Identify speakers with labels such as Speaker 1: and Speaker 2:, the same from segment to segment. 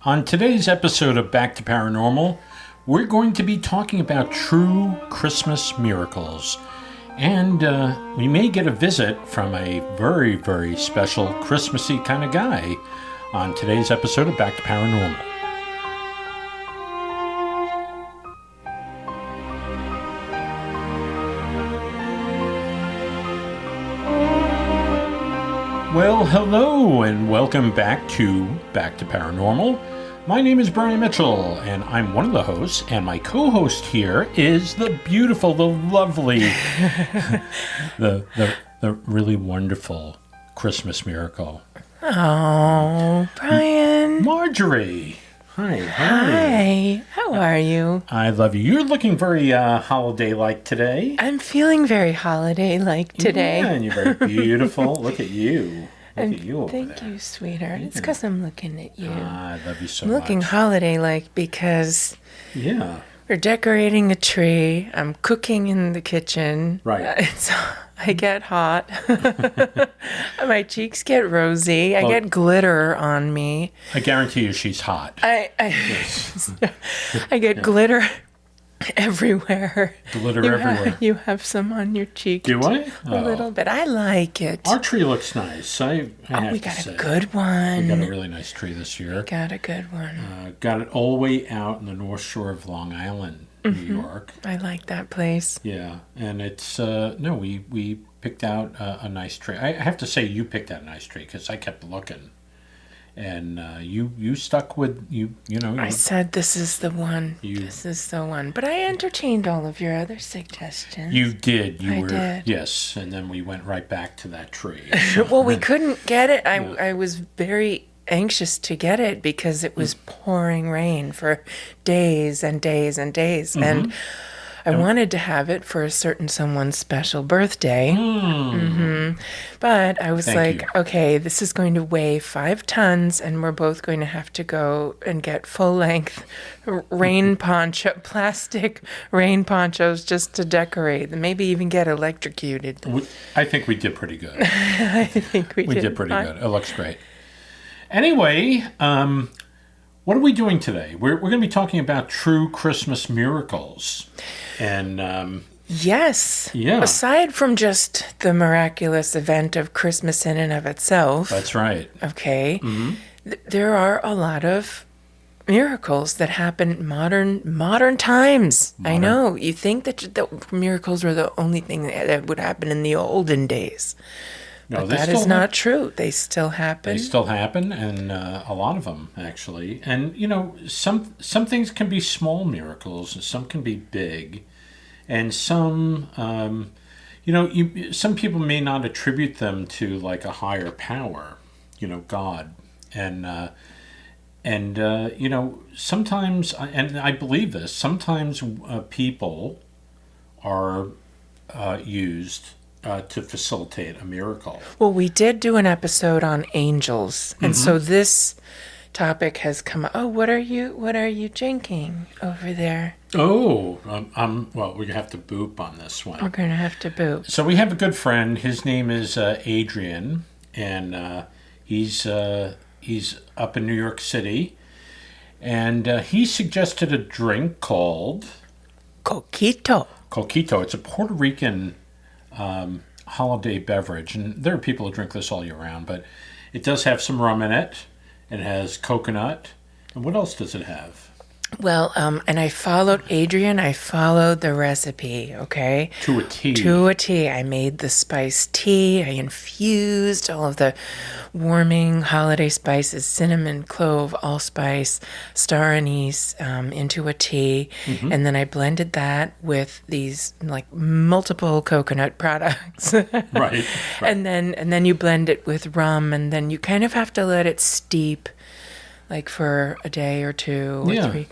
Speaker 1: On today's episode of Back to Paranormal, we're going to be talking about true Christmas miracles. And we may get a visit from a very, very special Christmassy kind of guy on today's episode of Back to Paranormal. Well, hello and welcome back to Paranormal. My name is Brian Mitchell, and I'm one of the hosts, and my co-host here is the beautiful, the lovely, the really wonderful Christmas miracle.
Speaker 2: Oh, Brian.
Speaker 1: Marjorie. Hi.
Speaker 2: Hi. How are you?
Speaker 1: I love you. You're looking very holiday-like today.
Speaker 2: I'm feeling very holiday-like today.
Speaker 1: Yeah, and you're very beautiful. Look at you. Look at you over
Speaker 2: Thank
Speaker 1: there.
Speaker 2: you, sweetheart. It's because I'm looking at you.
Speaker 1: I love you so
Speaker 2: I'm
Speaker 1: much.
Speaker 2: looking holiday-like because
Speaker 1: Yeah.
Speaker 2: we're decorating a tree. I'm cooking in the kitchen.
Speaker 1: Right.
Speaker 2: I get hot. My cheeks get rosy. I get glitter on me.
Speaker 1: I guarantee you she's hot.
Speaker 2: I get glitter everywhere.
Speaker 1: Glitter everywhere.
Speaker 2: You have some on your cheek.
Speaker 1: Do I?
Speaker 2: A little bit. I like it.
Speaker 1: Our tree looks nice. I have
Speaker 2: We
Speaker 1: to
Speaker 2: got
Speaker 1: say.
Speaker 2: a good one.
Speaker 1: We got a really nice tree this year.
Speaker 2: Got a good one.
Speaker 1: Got it all the way out in the North Shore of Long Island, New York.
Speaker 2: I like that place.
Speaker 1: Yeah, and it's we picked out a nice tree. I have to say you picked out a nice tree because I kept looking, and you stuck with you know.
Speaker 2: I said this is the one.
Speaker 1: You-
Speaker 2: This is the one. But I entertained all of your other suggestions.
Speaker 1: You did.
Speaker 2: I did.
Speaker 1: Yes, and then we went right back to that tree.
Speaker 2: Well, we couldn't get it. I was very anxious to get it because it was pouring rain for days and days and days. And I wanted to have it for a certain someone's special birthday. But I was
Speaker 1: Thank
Speaker 2: like,
Speaker 1: you.
Speaker 2: okay, this is going to weigh 5 tons, and we're both going to have to go and get full-length plastic rain ponchos just to decorate them. Maybe even get electrocuted.
Speaker 1: I think we did pretty good.
Speaker 2: I think we
Speaker 1: We did pretty good. It looks great. Anyway, what are we doing today? We're going to be talking about true Christmas miracles. And
Speaker 2: Yes.
Speaker 1: Yeah.
Speaker 2: Aside from just the miraculous event of Christmas in and of itself,
Speaker 1: that's right.
Speaker 2: okay, there are a lot of miracles that happen in modern times. I know. You think that miracles were the only thing that would happen in the olden days.
Speaker 1: No,
Speaker 2: But
Speaker 1: they
Speaker 2: that
Speaker 1: still
Speaker 2: is not true. They still happen.
Speaker 1: They still happen, and a lot of them, actually. And, some things can be small miracles, and some can be big. And some, some people may not attribute them to, like, a higher power, God. And sometimes, and I believe this, sometimes people are used to facilitate a miracle.
Speaker 2: Well, we did do an episode on angels, and so this topic has come. Oh, what are you drinking over there?
Speaker 1: Oh, well, we have to boop on this
Speaker 2: We're
Speaker 1: one.
Speaker 2: gonna have to boot.
Speaker 1: So we have a good friend. His name is Adrian, and he's up in New York City, and he suggested a drink called
Speaker 2: Coquito.
Speaker 1: Coquito. It's a Puerto Rican holiday beverage, and there are people who drink this all year round, but it does have some rum in it. It has coconut. And what else does it have?
Speaker 2: Well, and I followed Adrian. I followed the recipe. Okay.
Speaker 1: To a T.
Speaker 2: To a T. I made the spice tea. I infused all of the warming holiday spices, cinnamon, clove, allspice, star anise, into a tea. And then I blended that with these like multiple coconut products.
Speaker 1: Right.
Speaker 2: And then you blend it with rum, and then you kind of have to let it steep like for a day or 2 or 3.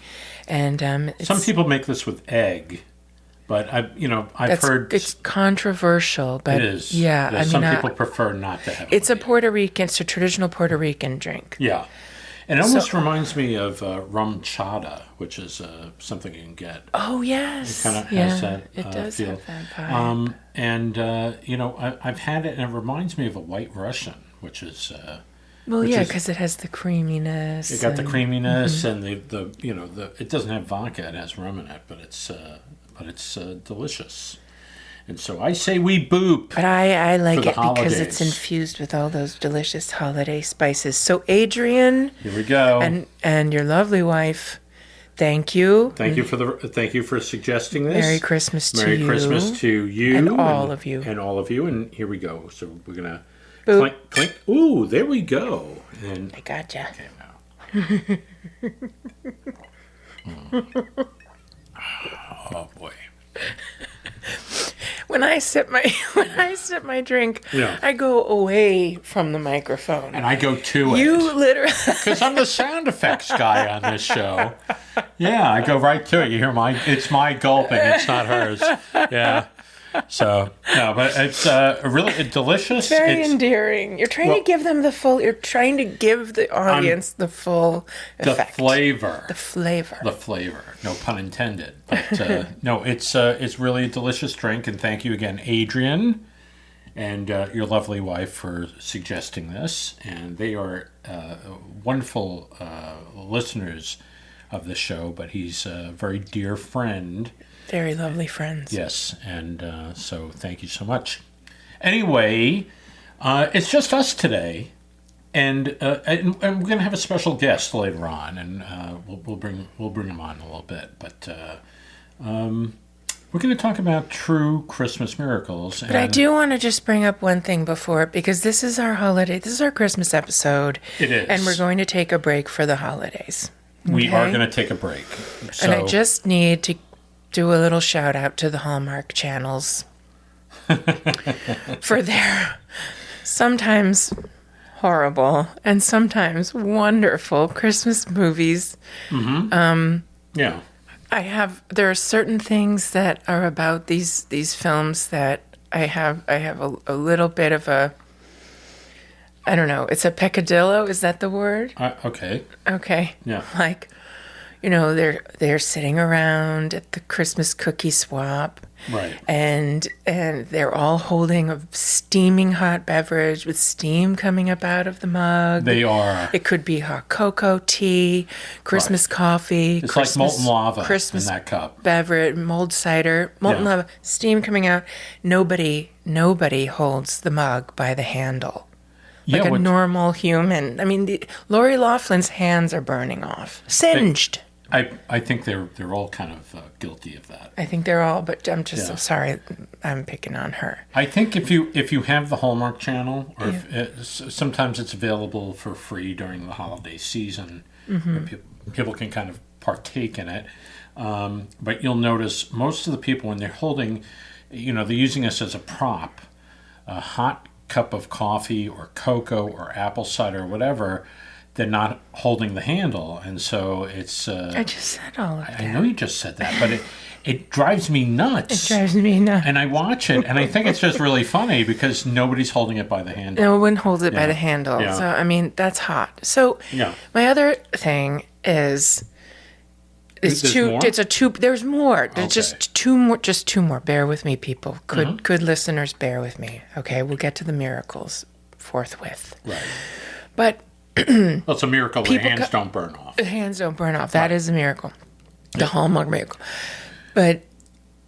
Speaker 2: And
Speaker 1: Some people make this with egg, but I've heard
Speaker 2: it's controversial, but
Speaker 1: it is.
Speaker 2: yeah,
Speaker 1: Some people prefer not to have it.
Speaker 2: It's a
Speaker 1: with egg.
Speaker 2: Puerto Rican, it's a traditional Puerto Rican drink.
Speaker 1: Yeah. And it almost reminds me of rum chata, which is something you can get.
Speaker 2: Oh yes,
Speaker 1: It kind of has that
Speaker 2: it does
Speaker 1: feel.
Speaker 2: have that vibe.
Speaker 1: I've had it, and it reminds me of a White Russian, which is
Speaker 2: Well, yeah, because it has the creaminess.
Speaker 1: It got the creaminess and the it doesn't have vodka. It has rum in it, but it's delicious. And so I say we boop.
Speaker 2: But I like
Speaker 1: for the
Speaker 2: it because it's
Speaker 1: holidays.
Speaker 2: infused with all those delicious holiday spices. So Adrian
Speaker 1: Here we go.
Speaker 2: and your lovely wife, thank you.
Speaker 1: Thank you for suggesting this.
Speaker 2: Merry Christmas to
Speaker 1: Merry
Speaker 2: you.
Speaker 1: Christmas to you
Speaker 2: And all of you.
Speaker 1: And all of you. And here we go. So we're gonna
Speaker 2: Boop.
Speaker 1: clink clink. Ooh, there we go. And
Speaker 2: I gotcha.
Speaker 1: okay now. Oh boy.
Speaker 2: When I sip my drink,
Speaker 1: Yeah.
Speaker 2: I go away from the microphone.
Speaker 1: And I go to
Speaker 2: You
Speaker 1: it.
Speaker 2: literally
Speaker 1: Because I'm the sound effects guy on this show. Yeah, I go right to it. You hear it's my gulping, it's not hers. Yeah. So, no, but it's really delicious.
Speaker 2: very
Speaker 1: It's
Speaker 2: endearing. You're trying to give them you're trying to give the audience the full
Speaker 1: the
Speaker 2: effect.
Speaker 1: flavor.
Speaker 2: The flavor.
Speaker 1: The flavor. No pun intended. But no, it's really a delicious drink. And thank you again, Adrian, and your lovely wife for suggesting this. And they are wonderful listeners of the show, but he's a very dear friend.
Speaker 2: Very lovely friends.
Speaker 1: Yes, and so thank you so much. Anyway, it's just us today, and we're going to have a special guest later on, and we'll bring him on in a little bit. But we're going to talk about true Christmas miracles.
Speaker 2: But I do want to just bring up one thing before, because this is our holiday. This is our Christmas episode.
Speaker 1: It is,
Speaker 2: and we're going to take a break for the holidays.
Speaker 1: We are
Speaker 2: Okay?
Speaker 1: going to take a break, so,
Speaker 2: And I just need to do a little shout out to the Hallmark channels for their sometimes horrible and sometimes wonderful Christmas movies.
Speaker 1: yeah.
Speaker 2: There are certain things that are about these films that I have a little bit of a, I don't know, it's a peccadillo, is that the word?
Speaker 1: Okay.
Speaker 2: Okay.
Speaker 1: Yeah.
Speaker 2: Like, they're sitting around at the Christmas cookie swap.
Speaker 1: Right.
Speaker 2: And they're all holding a steaming hot beverage with steam coming up out of the mug.
Speaker 1: They are.
Speaker 2: It could be hot cocoa, tea, Christmas coffee.
Speaker 1: It's
Speaker 2: Christmas,
Speaker 1: like molten lava
Speaker 2: Christmas
Speaker 1: in that cup.
Speaker 2: beverage, mulled cider, molten lava, steam coming out. Nobody holds the mug by the handle. Like a normal human. I mean, Lori Laughlin's hands are burning off. Singed.
Speaker 1: I think they're all kind of guilty of that.
Speaker 2: I think they're all, but I'm sorry, I'm picking on her.
Speaker 1: I think if you have the Hallmark Channel, or sometimes it's available for free during the holiday season, where people can kind of partake in it. But you'll notice most of the people, when they're holding, they're using this as a prop, a hot cup of coffee or cocoa or apple cider or whatever, they're not holding the handle, and so it's.
Speaker 2: I just said all of that.
Speaker 1: I know you just said that, but it drives me nuts.
Speaker 2: It drives me nuts.
Speaker 1: And I watch it, and I think it's just really funny because nobody's holding it by the handle.
Speaker 2: No one holds it by the handle.
Speaker 1: Yeah.
Speaker 2: So I mean, that's hot. So my other thing is. It's
Speaker 1: There's
Speaker 2: two.
Speaker 1: more?
Speaker 2: It's a two. There's more. There's
Speaker 1: Okay.
Speaker 2: just two more. Just two more. Bear with me, people. Good listeners, bear with me. Okay, we'll get to the miracles forthwith.
Speaker 1: Right.
Speaker 2: But
Speaker 1: Well, it's a miracle the
Speaker 2: People
Speaker 1: hands don't burn off.
Speaker 2: the hands don't burn off. That is a miracle. The Hallmark miracle. But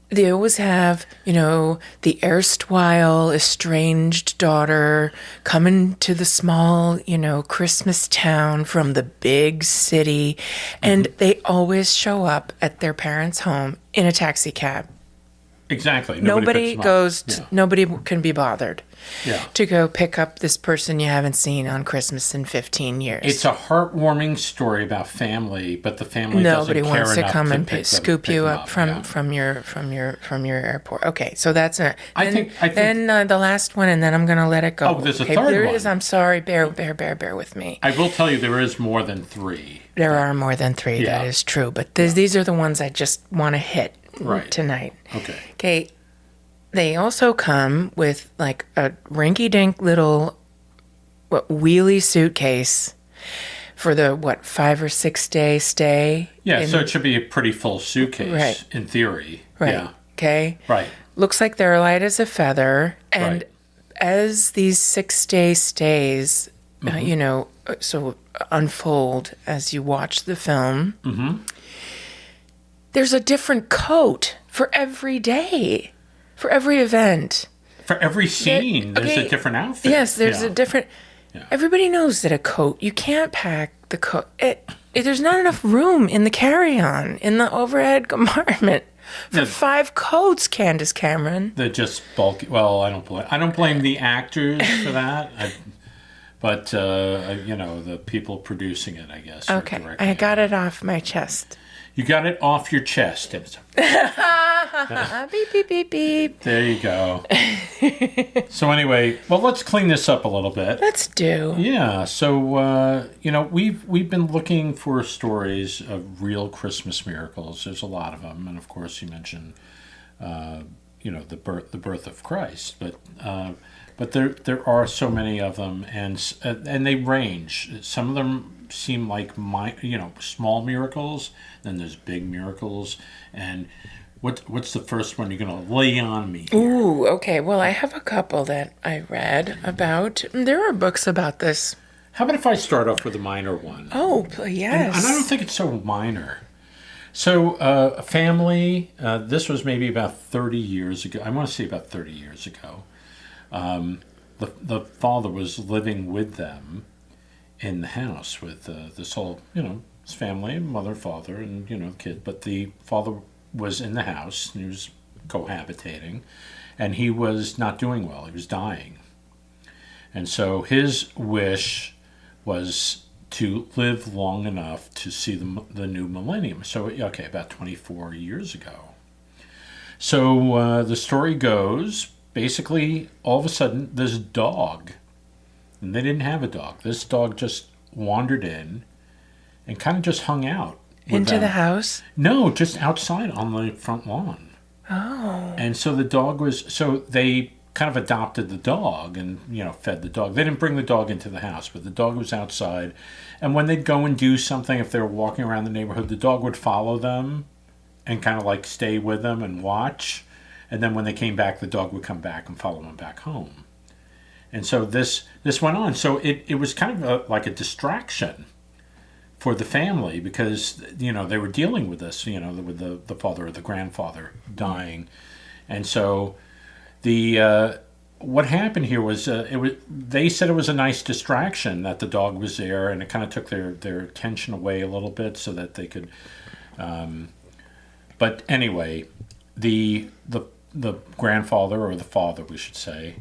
Speaker 2: they always have, the erstwhile estranged daughter coming to the small, Christmas town from the big city. And they always show up at their parents' home in a taxi cab.
Speaker 1: Exactly.
Speaker 2: Nobody
Speaker 1: picks them up.
Speaker 2: goes, nobody can be bothered
Speaker 1: Yeah.
Speaker 2: to go pick up this person you haven't seen on Christmas in 15 years.
Speaker 1: It's a heartwarming story about family, but the family
Speaker 2: Nobody
Speaker 1: doesn't care
Speaker 2: wants to
Speaker 1: enough
Speaker 2: come and
Speaker 1: pick
Speaker 2: scoop you
Speaker 1: them
Speaker 2: up
Speaker 1: yeah.
Speaker 2: from your airport. Okay, so that's it.
Speaker 1: I think
Speaker 2: Then the last one, and then I'm going to let it go.
Speaker 1: Oh, there's a
Speaker 2: okay,
Speaker 1: third
Speaker 2: there
Speaker 1: one.
Speaker 2: is. I'm sorry. Bear with me.
Speaker 1: I will tell you there is more than three.
Speaker 2: There are more than three.
Speaker 1: Yeah.
Speaker 2: That is true. But these are the ones I just want to hit tonight.
Speaker 1: Okay.
Speaker 2: Okay. They also come with like a rinky-dink little wheelie suitcase for the 5 or 6 day stay.
Speaker 1: Yeah, so it should be a pretty full suitcase
Speaker 2: Right.
Speaker 1: in theory.
Speaker 2: Right.
Speaker 1: Yeah.
Speaker 2: Okay.
Speaker 1: Right.
Speaker 2: Looks like they're light as a feather. And
Speaker 1: Right.
Speaker 2: as these 6 day stays unfold as you watch the film. There's a different coat for every day, for every event.
Speaker 1: For every scene, there's a different outfit.
Speaker 2: Yes, there's a different... Yeah. Everybody knows that a coat, you can't pack the coat. There's not enough room in the carry-on, in the overhead compartment for 5 coats, Candace Cameron.
Speaker 1: They're just bulky. Well, I don't blame the actors for that. But the people producing it, I guess.
Speaker 2: Okay, I got it off my chest.
Speaker 1: You got it off your chest.
Speaker 2: Beep, beep, beep, beep.
Speaker 1: There you go. So anyway, well, let's clean this up a little bit.
Speaker 2: Let's do.
Speaker 1: Yeah. So, we've been looking for stories of real Christmas miracles. There's a lot of them. And, of course, you mentioned, the birth of Christ. But there are so many of them, and they range. Some of them seem like small miracles. Then there's big miracles. And what's the first one you're going to lay on me here?
Speaker 2: Ooh, okay. Well, I have a couple that I read about. There are books about this.
Speaker 1: How about if I start off with a minor one?
Speaker 2: Oh, yes.
Speaker 1: And I don't think it's so minor. So, a family. This was maybe about 30 years ago. I want to say about 30 years ago. The father was living with them in the house with this whole, his family, mother, father, and, kid. But the father was in the house, and he was cohabitating, and he was not doing well. He was dying. And so his wish was to live long enough to see the new millennium. So, about 24 years ago. So the story goes... Basically, all of a sudden, this dog, and they didn't have a dog. This dog just wandered in and kind of just hung out.
Speaker 2: Into the house?
Speaker 1: No, just outside on the front lawn.
Speaker 2: Oh.
Speaker 1: And so the dog they kind of adopted the dog and, fed the dog. They didn't bring the dog into the house, but the dog was outside. And when they'd go and do something, if they were walking around the neighborhood, the dog would follow them and kind of stay with them and watch. And then when they came back, the dog would come back and follow them back home. And so this went on. So it was kind of like a distraction for the family because, they were dealing with this, with the father or the grandfather dying. And so what happened here was they said it was a nice distraction that the dog was there, and it kind of took their attention away a little bit so that they could... but anyway, the grandfather, or the father, we should say,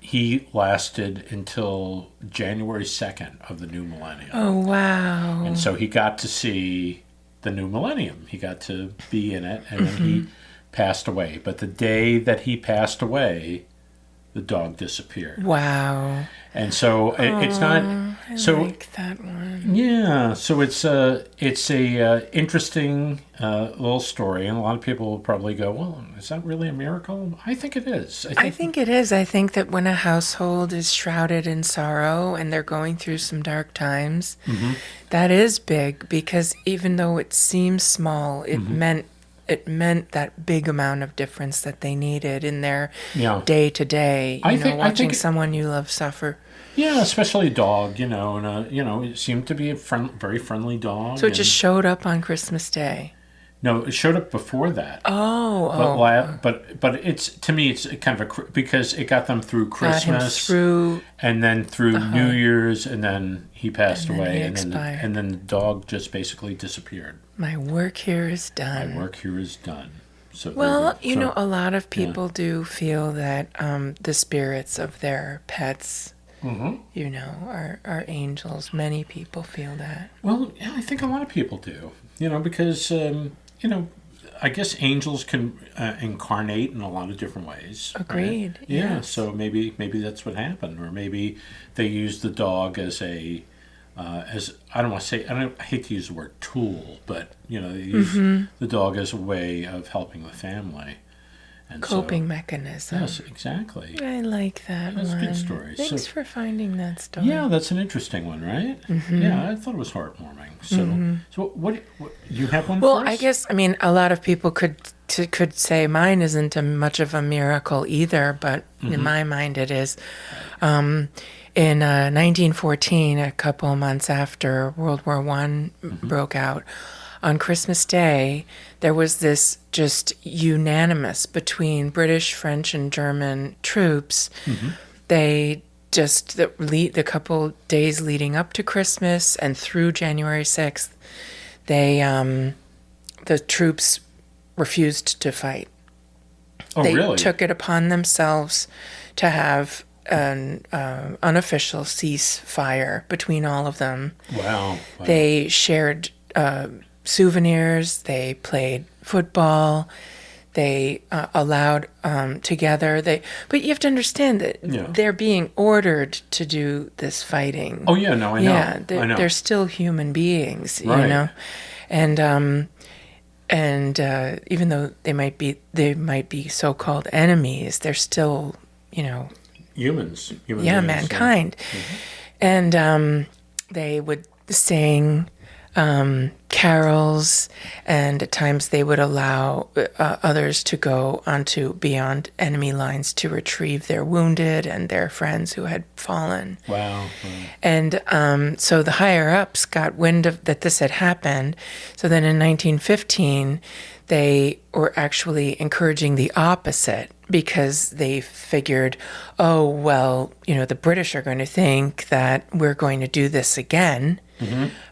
Speaker 1: he lasted until January 2nd of the new millennium.
Speaker 2: Oh, wow.
Speaker 1: And so he got to see the new millennium. He got to be in it, and then he passed away. But the day that he passed away, the dog disappeared.
Speaker 2: Wow.
Speaker 1: And so it's not...
Speaker 2: I
Speaker 1: so
Speaker 2: like that one.
Speaker 1: Yeah, so it's a interesting little story, and a lot of people will probably go, well, is that really a miracle? I think it is.
Speaker 2: I think it is. I think that when a household is shrouded in sorrow and they're going through some dark times, that is big, because even though it seems small, it meant that big amount of difference that they needed in their day to day. Watching someone you love suffer.
Speaker 1: Yeah, especially a dog, and it seemed to be a very friendly dog.
Speaker 2: So it just showed up on Christmas Day.
Speaker 1: No, it showed up before that. But it's, to me, it's kind of because it got them through Christmas, and then through New Year's, and then he passed away, and then the dog just basically disappeared.
Speaker 2: My work here is done.
Speaker 1: So
Speaker 2: a lot of people do feel that the spirits of their pets, are angels. Many people feel that.
Speaker 1: Well, yeah, I think a lot of people do. Because I guess angels can incarnate in a lot of different ways.
Speaker 2: Agreed.
Speaker 1: Right? Yeah.
Speaker 2: Yes.
Speaker 1: So maybe that's what happened, or maybe they used the dog as I hate to use the word tool, but they use the dog as a way of helping the family. And
Speaker 2: coping mechanism.
Speaker 1: Yes, exactly.
Speaker 2: I like that one.
Speaker 1: That's a good story.
Speaker 2: Thanks for finding that story.
Speaker 1: Yeah, that's an interesting one, right? Yeah, I thought it was heartwarming. So what you have one?
Speaker 2: Well,
Speaker 1: for us?
Speaker 2: I guess a lot of people could say mine isn't much of a miracle either, but in my mind it is. In 1914, a couple months after World War I broke out, on Christmas Day, there was this just unanimous between British, French, and German troops. They just, the couple days leading up to Christmas and through January 6th, the troops refused to fight.
Speaker 1: Oh,
Speaker 2: They
Speaker 1: really?
Speaker 2: took it upon themselves to have an unofficial ceasefire between all of them.
Speaker 1: Wow.
Speaker 2: They shared souvenirs. They played football. They allowed together. But you have to understand that they're being ordered to do this fighting.
Speaker 1: Oh yeah, no, I know.
Speaker 2: Yeah,
Speaker 1: I know.
Speaker 2: they're still human beings,
Speaker 1: Right.
Speaker 2: you know, and even though they might be so-called enemies, they're still,
Speaker 1: Humans. Human
Speaker 2: yeah,
Speaker 1: beings,
Speaker 2: mankind. And they would sing carols, and at times they would allow others to go onto beyond enemy lines to retrieve their wounded and their friends who had fallen.
Speaker 1: Wow.
Speaker 2: And so the higher ups got wind of that this had happened. So then in 1915, they were actually encouraging the opposite, because they figured, oh, well, the British are going to think that we're going to do this again,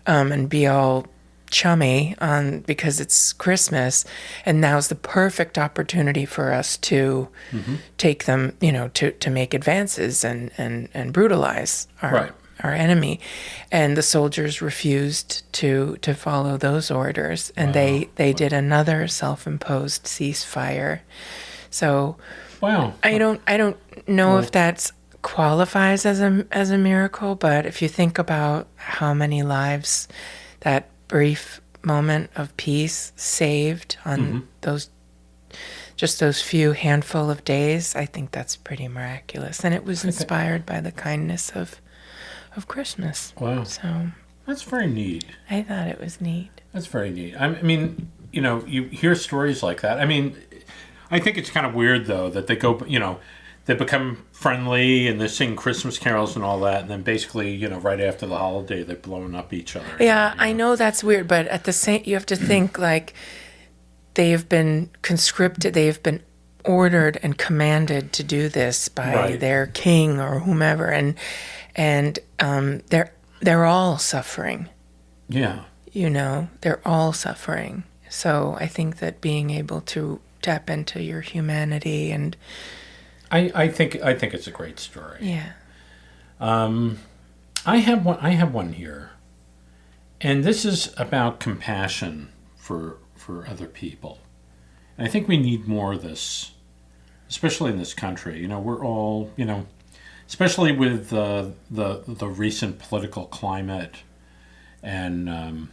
Speaker 2: and be all chummy because it's Christmas, and now's the perfect opportunity for us to take them, to make advances and brutalize our enemy. And the soldiers refused to follow those orders, and they did another self-imposed ceasefire. So
Speaker 1: Wow.
Speaker 2: I don't know if that qualifies as a miracle, but if you think about how many lives that brief moment of peace saved on those few handful of days, I think that's pretty miraculous. And it was inspired by the kindness of Christmas.
Speaker 1: Wow.
Speaker 2: So
Speaker 1: That's very neat.
Speaker 2: I thought it was neat.
Speaker 1: That's very neat. I mean, you hear stories like that. I mean, I think it's kind of weird, though, that they go, they become friendly and they sing Christmas carols and all that, and then basically, right after the holiday, they're blowing up each other.
Speaker 2: Yeah, I know that's weird, but at the same, you have to think, like, they have been conscripted, they have been ordered and commanded to do this by their king or whomever, and they're all suffering.
Speaker 1: Yeah.
Speaker 2: They're all suffering. So I think that being able to tap into your humanity and
Speaker 1: I think it's a great story.
Speaker 2: yeah.
Speaker 1: I have one here, and this is about compassion for other people. And I think we need more of this, especially in this country. We're all, especially with the recent political climate, and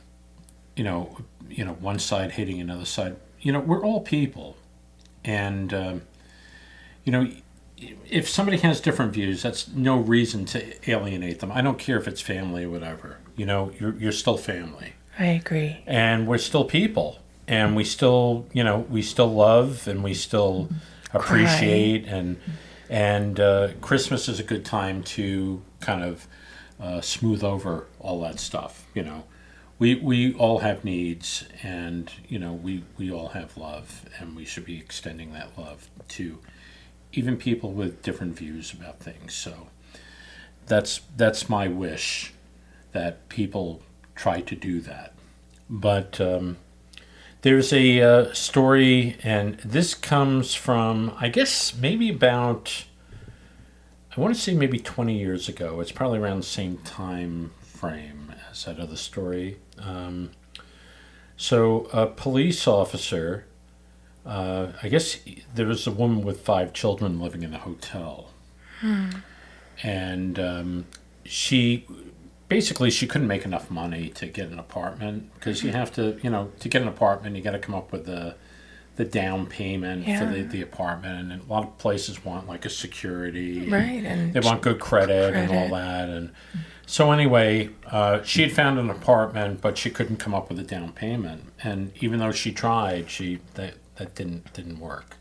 Speaker 1: one side hating another side. We're all people, and if somebody has different views, that's no reason to alienate them. I don't care if it's family or whatever. You're still family.
Speaker 2: I agree.
Speaker 1: And we're still people, and we still love, and we still appreciate, and Christmas is a good time to kind of smooth over all that stuff. We all have needs, and we all have love, and we should be extending that love to even people with different views about things. So that's my wish, that people try to do that. But there's a story, and this comes from, I guess, maybe about, I want to say maybe 20 years ago. It's probably around the same time frame as that other story. So a police officer, I guess there was a woman with 5 children living in a hotel. And she couldn't make enough money to get an apartment, because you have to, to get an apartment, you got to come up with the down payment for the apartment. And a lot of places want like a security.
Speaker 2: Right. And
Speaker 1: they want good credit and all that. And so anyway, she had found an apartment, but she couldn't come up with a down payment. And even though she tried, that didn't work.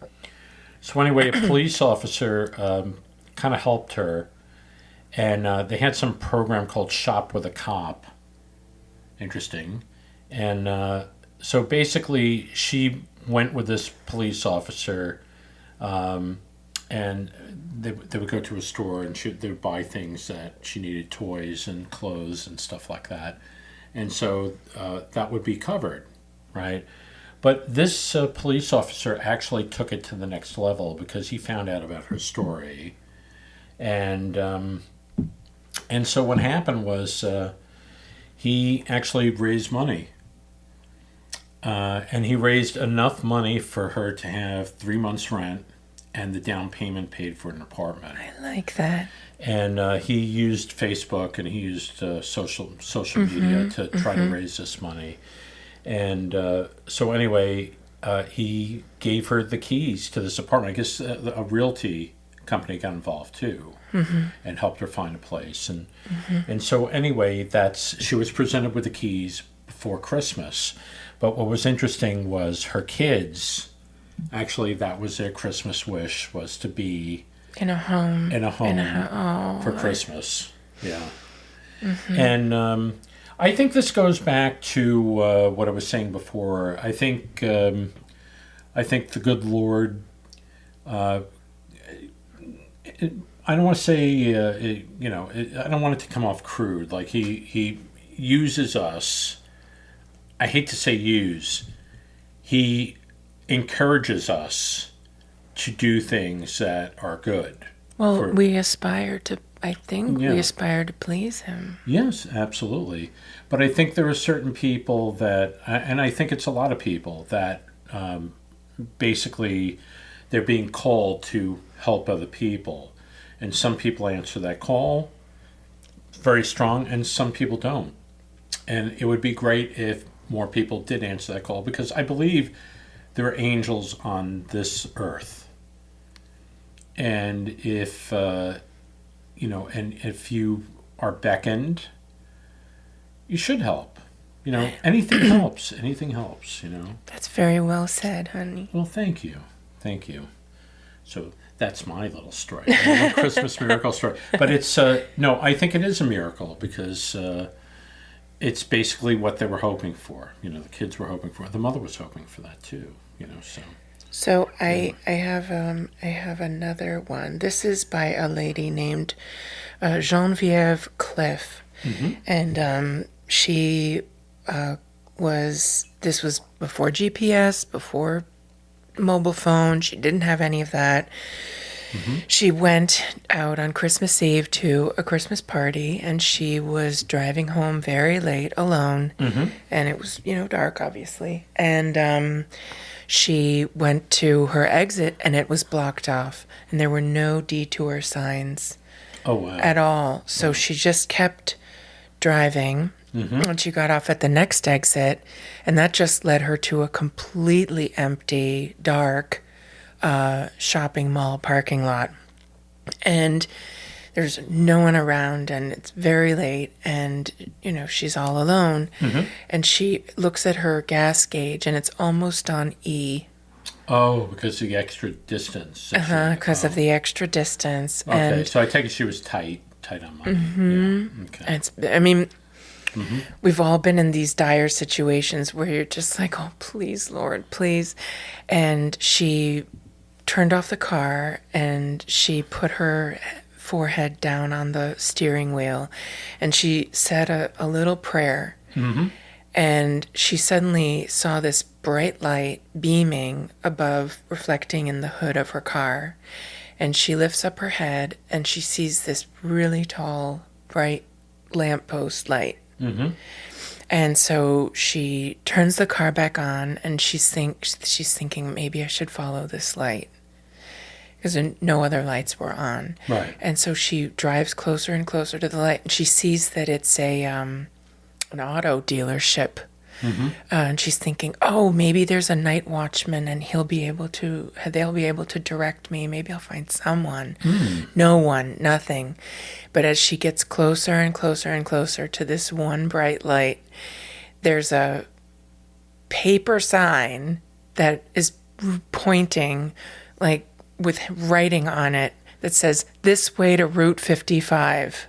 Speaker 1: So anyway, a police officer kind of helped her, and they had some program called Shop with a Cop. Interesting. And so basically, she went with this police officer, and they would go to a store and they would buy things that she needed, toys and clothes and stuff like that. And so that would be covered, right? But this police officer actually took it to the next level because he found out about her story. And so what happened was he actually raised money. And he raised enough money for her to have 3 months' rent and the down payment paid for an apartment.
Speaker 2: I like that.
Speaker 1: And he used Facebook and he used social media to try to raise this money. And so anyway, he gave her the keys to this apartment. I guess a realty company got involved too, and helped her find a place. And so anyway, she was presented with the keys before Christmas. But what was interesting was her kids, actually that was their Christmas wish, was to be
Speaker 2: in a home
Speaker 1: for Christmas. Yeah. And I think this goes back to what I was saying before. I think the good Lord, I don't want to say, I don't want it to come off crude. Like he uses us. I hate to say use. He encourages us to do things that are good.
Speaker 2: Well, we aspire to, I think we aspire to please him.
Speaker 1: Yes, absolutely. But I think there are certain people that, and I think it's a lot of people that basically they're being called to help other people. And some people answer that call very strong, and some people don't. And it would be great if more people did answer that call, because I believe there are angels on this earth. And if, and if you are beckoned, you should help. Anything helps. Anything helps,
Speaker 2: That's very well said, honey.
Speaker 1: Well, thank you. Thank you. So that's my little story. My little Christmas miracle story. But it's, no, I think it is a miracle because it's basically what they were hoping for. The kids were hoping for. The mother was hoping for that too, so.
Speaker 2: So I have another one. This is by a lady named Genevieve Cliff. And she this was before GPS, before mobile phone. She didn't have any of that. She went out on Christmas Eve to a Christmas party, and she was driving home very late alone. And it was, dark, obviously. And she went to her exit, and it was blocked off, and there were no detour signs at all. So she just kept driving. And she got off at the next exit, and that just led her to a completely empty, dark shopping mall parking lot. And there's no one around, and it's very late, and, she's all alone. And she looks at her gas gauge, and it's almost on E.
Speaker 1: Oh, because of the extra distance.
Speaker 2: Because of the extra distance.
Speaker 1: Okay, so I take it she was tight on money. Yeah. Okay.
Speaker 2: We've all been in these dire situations where you're just like, oh, please, Lord, please. And she turned off the car, and she put her forehead down on the steering wheel, and she said a little prayer. And she suddenly saw this bright light beaming above, reflecting in the hood of her car. And she lifts up her head, and she sees this really tall, bright lamppost light. And so she turns the car back on, and she's thinking, maybe I should follow this light, because no other lights were on.
Speaker 1: Right.
Speaker 2: And so she drives closer and closer to the light, and she sees that it's an auto dealership. And she's thinking, oh, maybe there's a night watchman, and they'll be able to direct me. Maybe I'll find someone. No one, nothing. But as she gets closer and closer and closer to this one bright light, there's a paper sign that is pointing, like with writing on it, that says, "This way to Route 55,"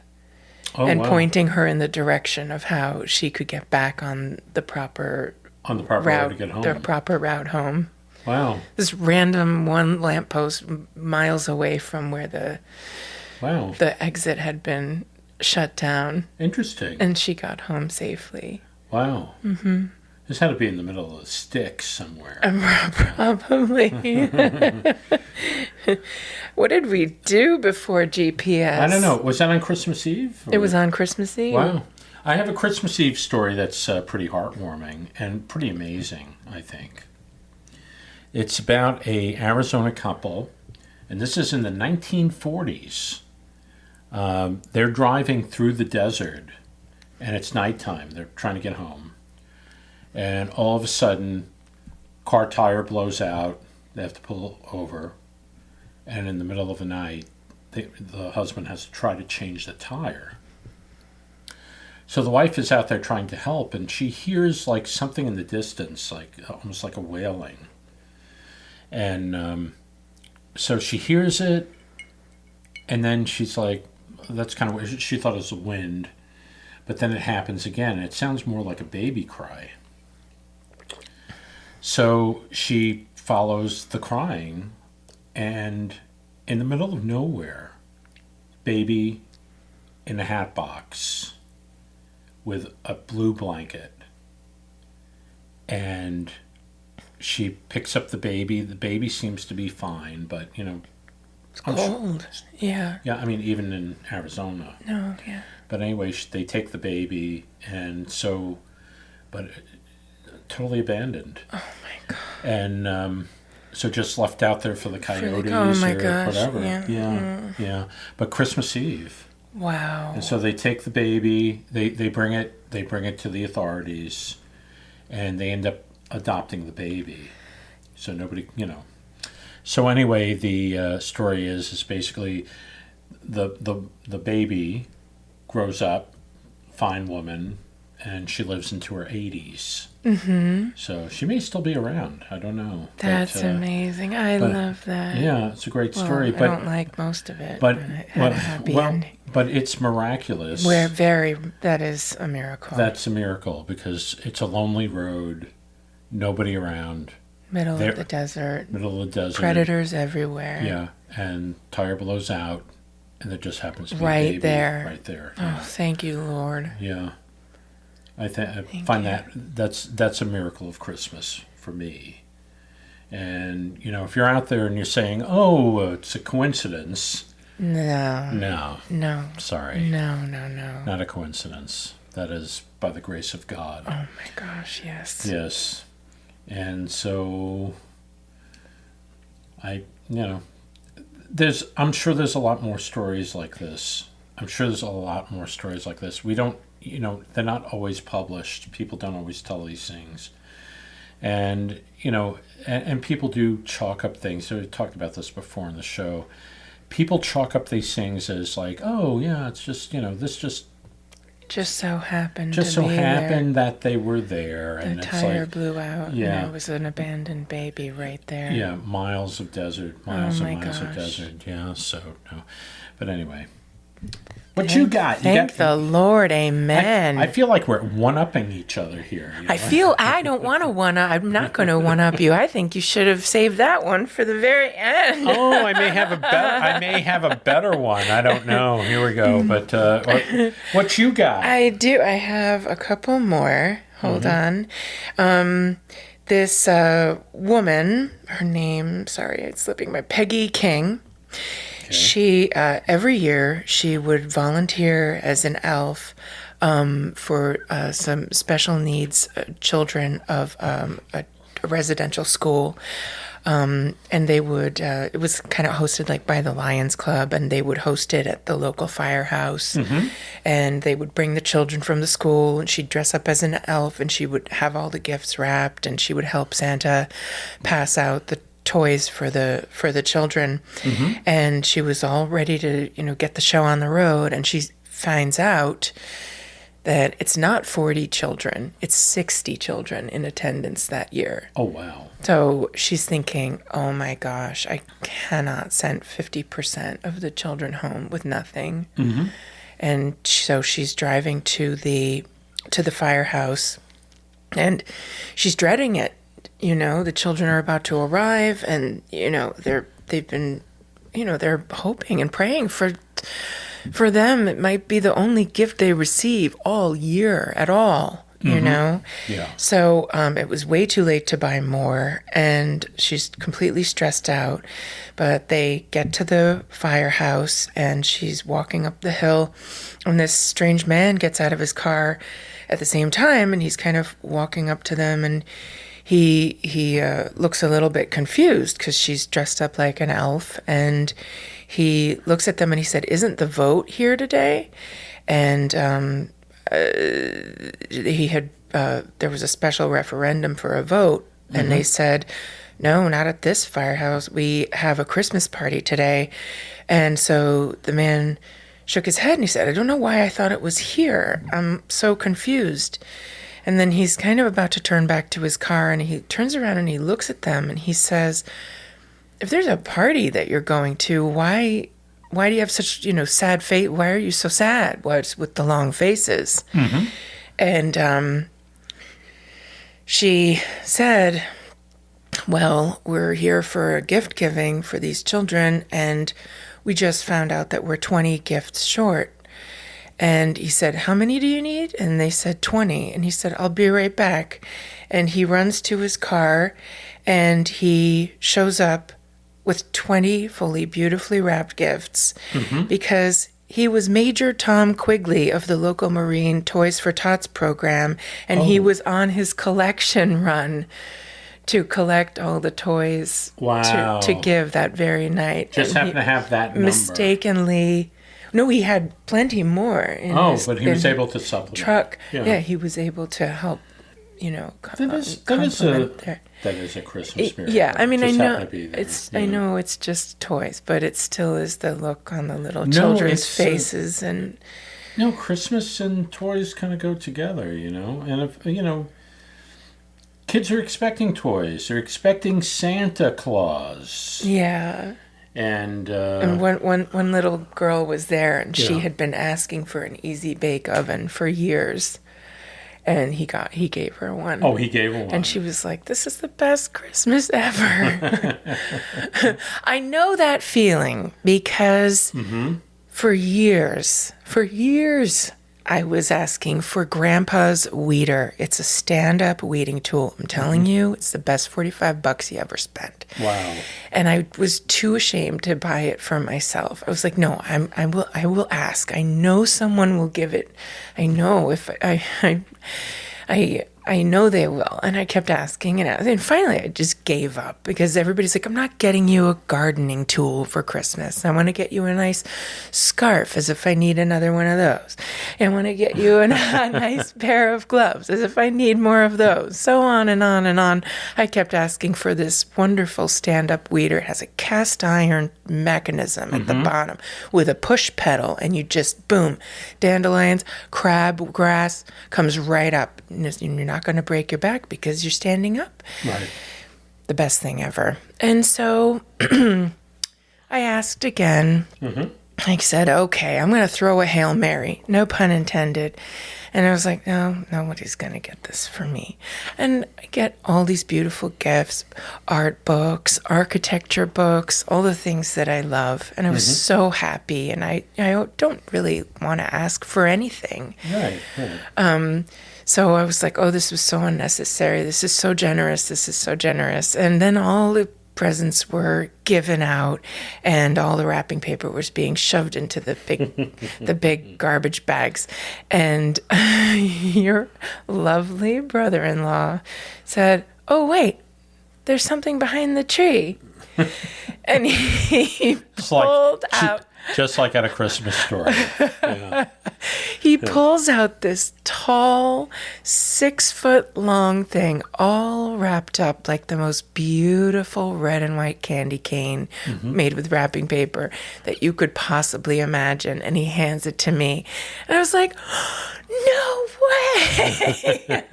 Speaker 2: and
Speaker 1: wow.
Speaker 2: pointing her in the direction of how she could get back on the proper
Speaker 1: road to get home.
Speaker 2: the proper route home.
Speaker 1: Wow.
Speaker 2: This random one lamppost miles away from where the exit had been shut down.
Speaker 1: Interesting.
Speaker 2: And she got home safely.
Speaker 1: Wow. Mm-hmm. This had to be in the middle of the sticks somewhere.
Speaker 2: Probably. What did we do before GPS?
Speaker 1: I don't know. Was that on Christmas Eve?
Speaker 2: It was on Christmas Eve.
Speaker 1: Wow. I have a Christmas Eve story that's pretty heartwarming and pretty amazing, I think. It's about a Arizona couple, and this is in the 1940s. They're driving through the desert, and it's nighttime. They're trying to get home. And all of a sudden, car tire blows out. They have to pull over. And in the middle of the night, the husband has to try to change the tire. So the wife is out there trying to help, and she hears like something in the distance, like almost like a wailing. And so she hears it, and then she's like, that's kind of weird. She thought it was the wind, but then it happens again. It sounds more like a baby cry. So she follows the crying, and in the middle of nowhere, baby in a hat box with a blue blanket. And she picks up the baby. The baby seems to be fine, but,
Speaker 2: it's cold. Yeah.
Speaker 1: Yeah, I mean, even in Arizona.
Speaker 2: No, yeah.
Speaker 1: But anyway, they take the baby, and so, but totally abandoned.
Speaker 2: Oh my God.
Speaker 1: And so just left out there for the coyotes
Speaker 2: oh my
Speaker 1: or
Speaker 2: gosh,
Speaker 1: whatever.
Speaker 2: yeah.
Speaker 1: Yeah. But Christmas Eve.
Speaker 2: Wow.
Speaker 1: And so they take the baby, they bring it to the authorities, and they end up adopting the baby. So nobody, So anyway, the story is basically the baby grows up, fine woman, and she lives into her 80s. Mm-hmm. So she may still be around. I don't know.
Speaker 2: That's amazing. I love that.
Speaker 1: Yeah, it's a great story.
Speaker 2: I don't like most of it.
Speaker 1: But
Speaker 2: it had a happy ending.
Speaker 1: But it's miraculous.
Speaker 2: That is a miracle.
Speaker 1: That's a miracle because it's a lonely road, nobody around.
Speaker 2: Middle of the desert.
Speaker 1: Predators
Speaker 2: everywhere.
Speaker 1: Yeah, and tire blows out, and there just happens to be a
Speaker 2: right
Speaker 1: baby
Speaker 2: there.
Speaker 1: Right there.
Speaker 2: Oh, thank you, Lord.
Speaker 1: Yeah, I find that's a miracle of Christmas for me. And if you're out there and you're saying, "Oh, it's a coincidence," no, sorry,
Speaker 2: no,
Speaker 1: not a coincidence. That is by the grace of God.
Speaker 2: Oh my gosh, yes.
Speaker 1: Yes. And so I'm sure there's a lot more stories like this. We don't, they're not always published. People don't always tell these things. And, and people do chalk up things. So we talked about this before in the show. People chalk up these things as like, oh yeah, it's just, this
Speaker 2: just so happened
Speaker 1: that they were there.
Speaker 2: The tire blew out. Yeah. And it was an abandoned baby right there.
Speaker 1: Yeah, miles of desert. Miles of desert. Yeah, so, no. But anyway. What you got?
Speaker 2: Thank the Lord. Amen.
Speaker 1: I feel like we're one-upping each other here.
Speaker 2: I don't want to one-up. I'm not going to one-up you. I think you should have saved that one for the very end.
Speaker 1: Oh, I may have a better one. I don't know. Here we go. But what you got?
Speaker 2: I do. I have a couple more. Hold on. This woman, her name, sorry, it's slipping my, Peggy King. Okay. She, every year, she would volunteer as an elf for some special needs children of a residential school. And they would, it was kind of hosted like by the Lions Club, and they would host it at the local firehouse. Mm-hmm. And they would bring the children from the school, and she'd dress up as an elf, and she would have all the gifts wrapped, and she would help Santa pass out the toys for the children. Mm-hmm. And she was all ready to get the show on the road, and she finds out that it's not 40 children, it's 60 children in attendance that year.
Speaker 1: Oh, wow.
Speaker 2: So she's thinking, oh my gosh, I cannot send 50% of the children home with nothing.
Speaker 1: Mm-hmm.
Speaker 2: And so she's driving to the firehouse, and she's dreading it. You know, the children are about to arrive, and you know they've been, you know, they're hoping and praying for them. It might be the only gift they receive all year at all. You know?
Speaker 1: Yeah.
Speaker 2: So it was way too late to buy more, and she's completely stressed out. But they get to the firehouse, and she's walking up the hill, and this strange man gets out of his car at the same time, and he's kind of walking up to them, and he looks a little bit confused because she's dressed up like an elf, and he looks at them and he said, "Isn't the vote here today?" And he had there was a special referendum for a vote, and they said, "No, not at this firehouse. We have a Christmas party today." And so the man shook his head and he said, "I don't know why I thought it was here. I'm so confused." And then he's kind of about to turn back to his car, and he turns around and he looks at them and he says, "If there's a party that you're going to, why do you have such, you know, sad face? Why are you so sad? What's with the long faces?"
Speaker 1: Mm-hmm.
Speaker 2: And she said, "Well, we're here for a gift giving for these children, and we just found out that we're 20 gifts short." And he said, "How many do you need?" And they said 20. And he said, "I'll be right back." And he runs to his car, and he shows up with 20 fully beautifully wrapped gifts, because he was Major Tom Quigley of the local Marine Toys for Tots program, and he was on his collection run to collect all the toys to give that very night.
Speaker 1: Just happened to have that number.
Speaker 2: Mistakenly, no, he had plenty more in his,
Speaker 1: but he was able to supplement.
Speaker 2: Truck. Yeah, he was able to help, you know,
Speaker 1: that is a Christmas miracle.
Speaker 2: Yeah, I mean, I
Speaker 1: Just
Speaker 2: know
Speaker 1: happened to be there,
Speaker 2: I know it's just toys, but it still is the look on the little children's faces. And
Speaker 1: no, Christmas and toys kind of go together, you know. And if you know, kids are expecting toys. They're expecting Santa Claus.
Speaker 2: Yeah.
Speaker 1: And
Speaker 2: one little girl was there, and she had been asking for an easy bake oven for years. And he gave her one.
Speaker 1: Oh, he gave her one.
Speaker 2: And she was like, "This is the best Christmas ever." I know that feeling because for years, I was asking for Grandpa's weeder. It's a stand-up weeding tool. I'm telling you, it's the best $45 you ever spent.
Speaker 1: Wow. And
Speaker 2: I was too ashamed to buy it for myself. I was like, no, I will ask. I know someone will give it. I know if I know they will. And I kept asking, and finally I just gave up because everybody's like, "I'm not getting you a gardening tool for Christmas. I want to get you a nice scarf as if I need another one of those. I want to get you a nice pair of gloves as if I need more of those." So on and on and on. I kept asking for this wonderful stand-up weeder. It has a cast iron mechanism at the bottom with a push pedal, and you just, boom, dandelions, crabgrass comes right up. You're not going to break your back because you're standing up.
Speaker 1: Right.
Speaker 2: The best thing ever. And so I asked again. I said, "Okay, I'm going to throw a Hail Mary." No pun intended. And I was like, no, nobody's going to get this for me. And I get all these beautiful gifts, art books, architecture books, all the things that I love. And I was so happy. And I don't really want to ask for anything.
Speaker 1: Right.
Speaker 2: So I was like, oh, this was so unnecessary. This is so generous. This is so generous. And then all the presents were given out, and all the wrapping paper was being shoved into the big garbage bags. And your lovely brother-in-law said, "Oh, wait, there's something behind the tree." And he
Speaker 1: It's like
Speaker 2: pulled out.
Speaker 1: just like at a Christmas story. Yeah.
Speaker 2: He pulls out this tall, 6-foot-long thing, all wrapped up like the most beautiful red and white candy cane made with wrapping paper that you could possibly imagine. And he hands it to me. And I was like, no way.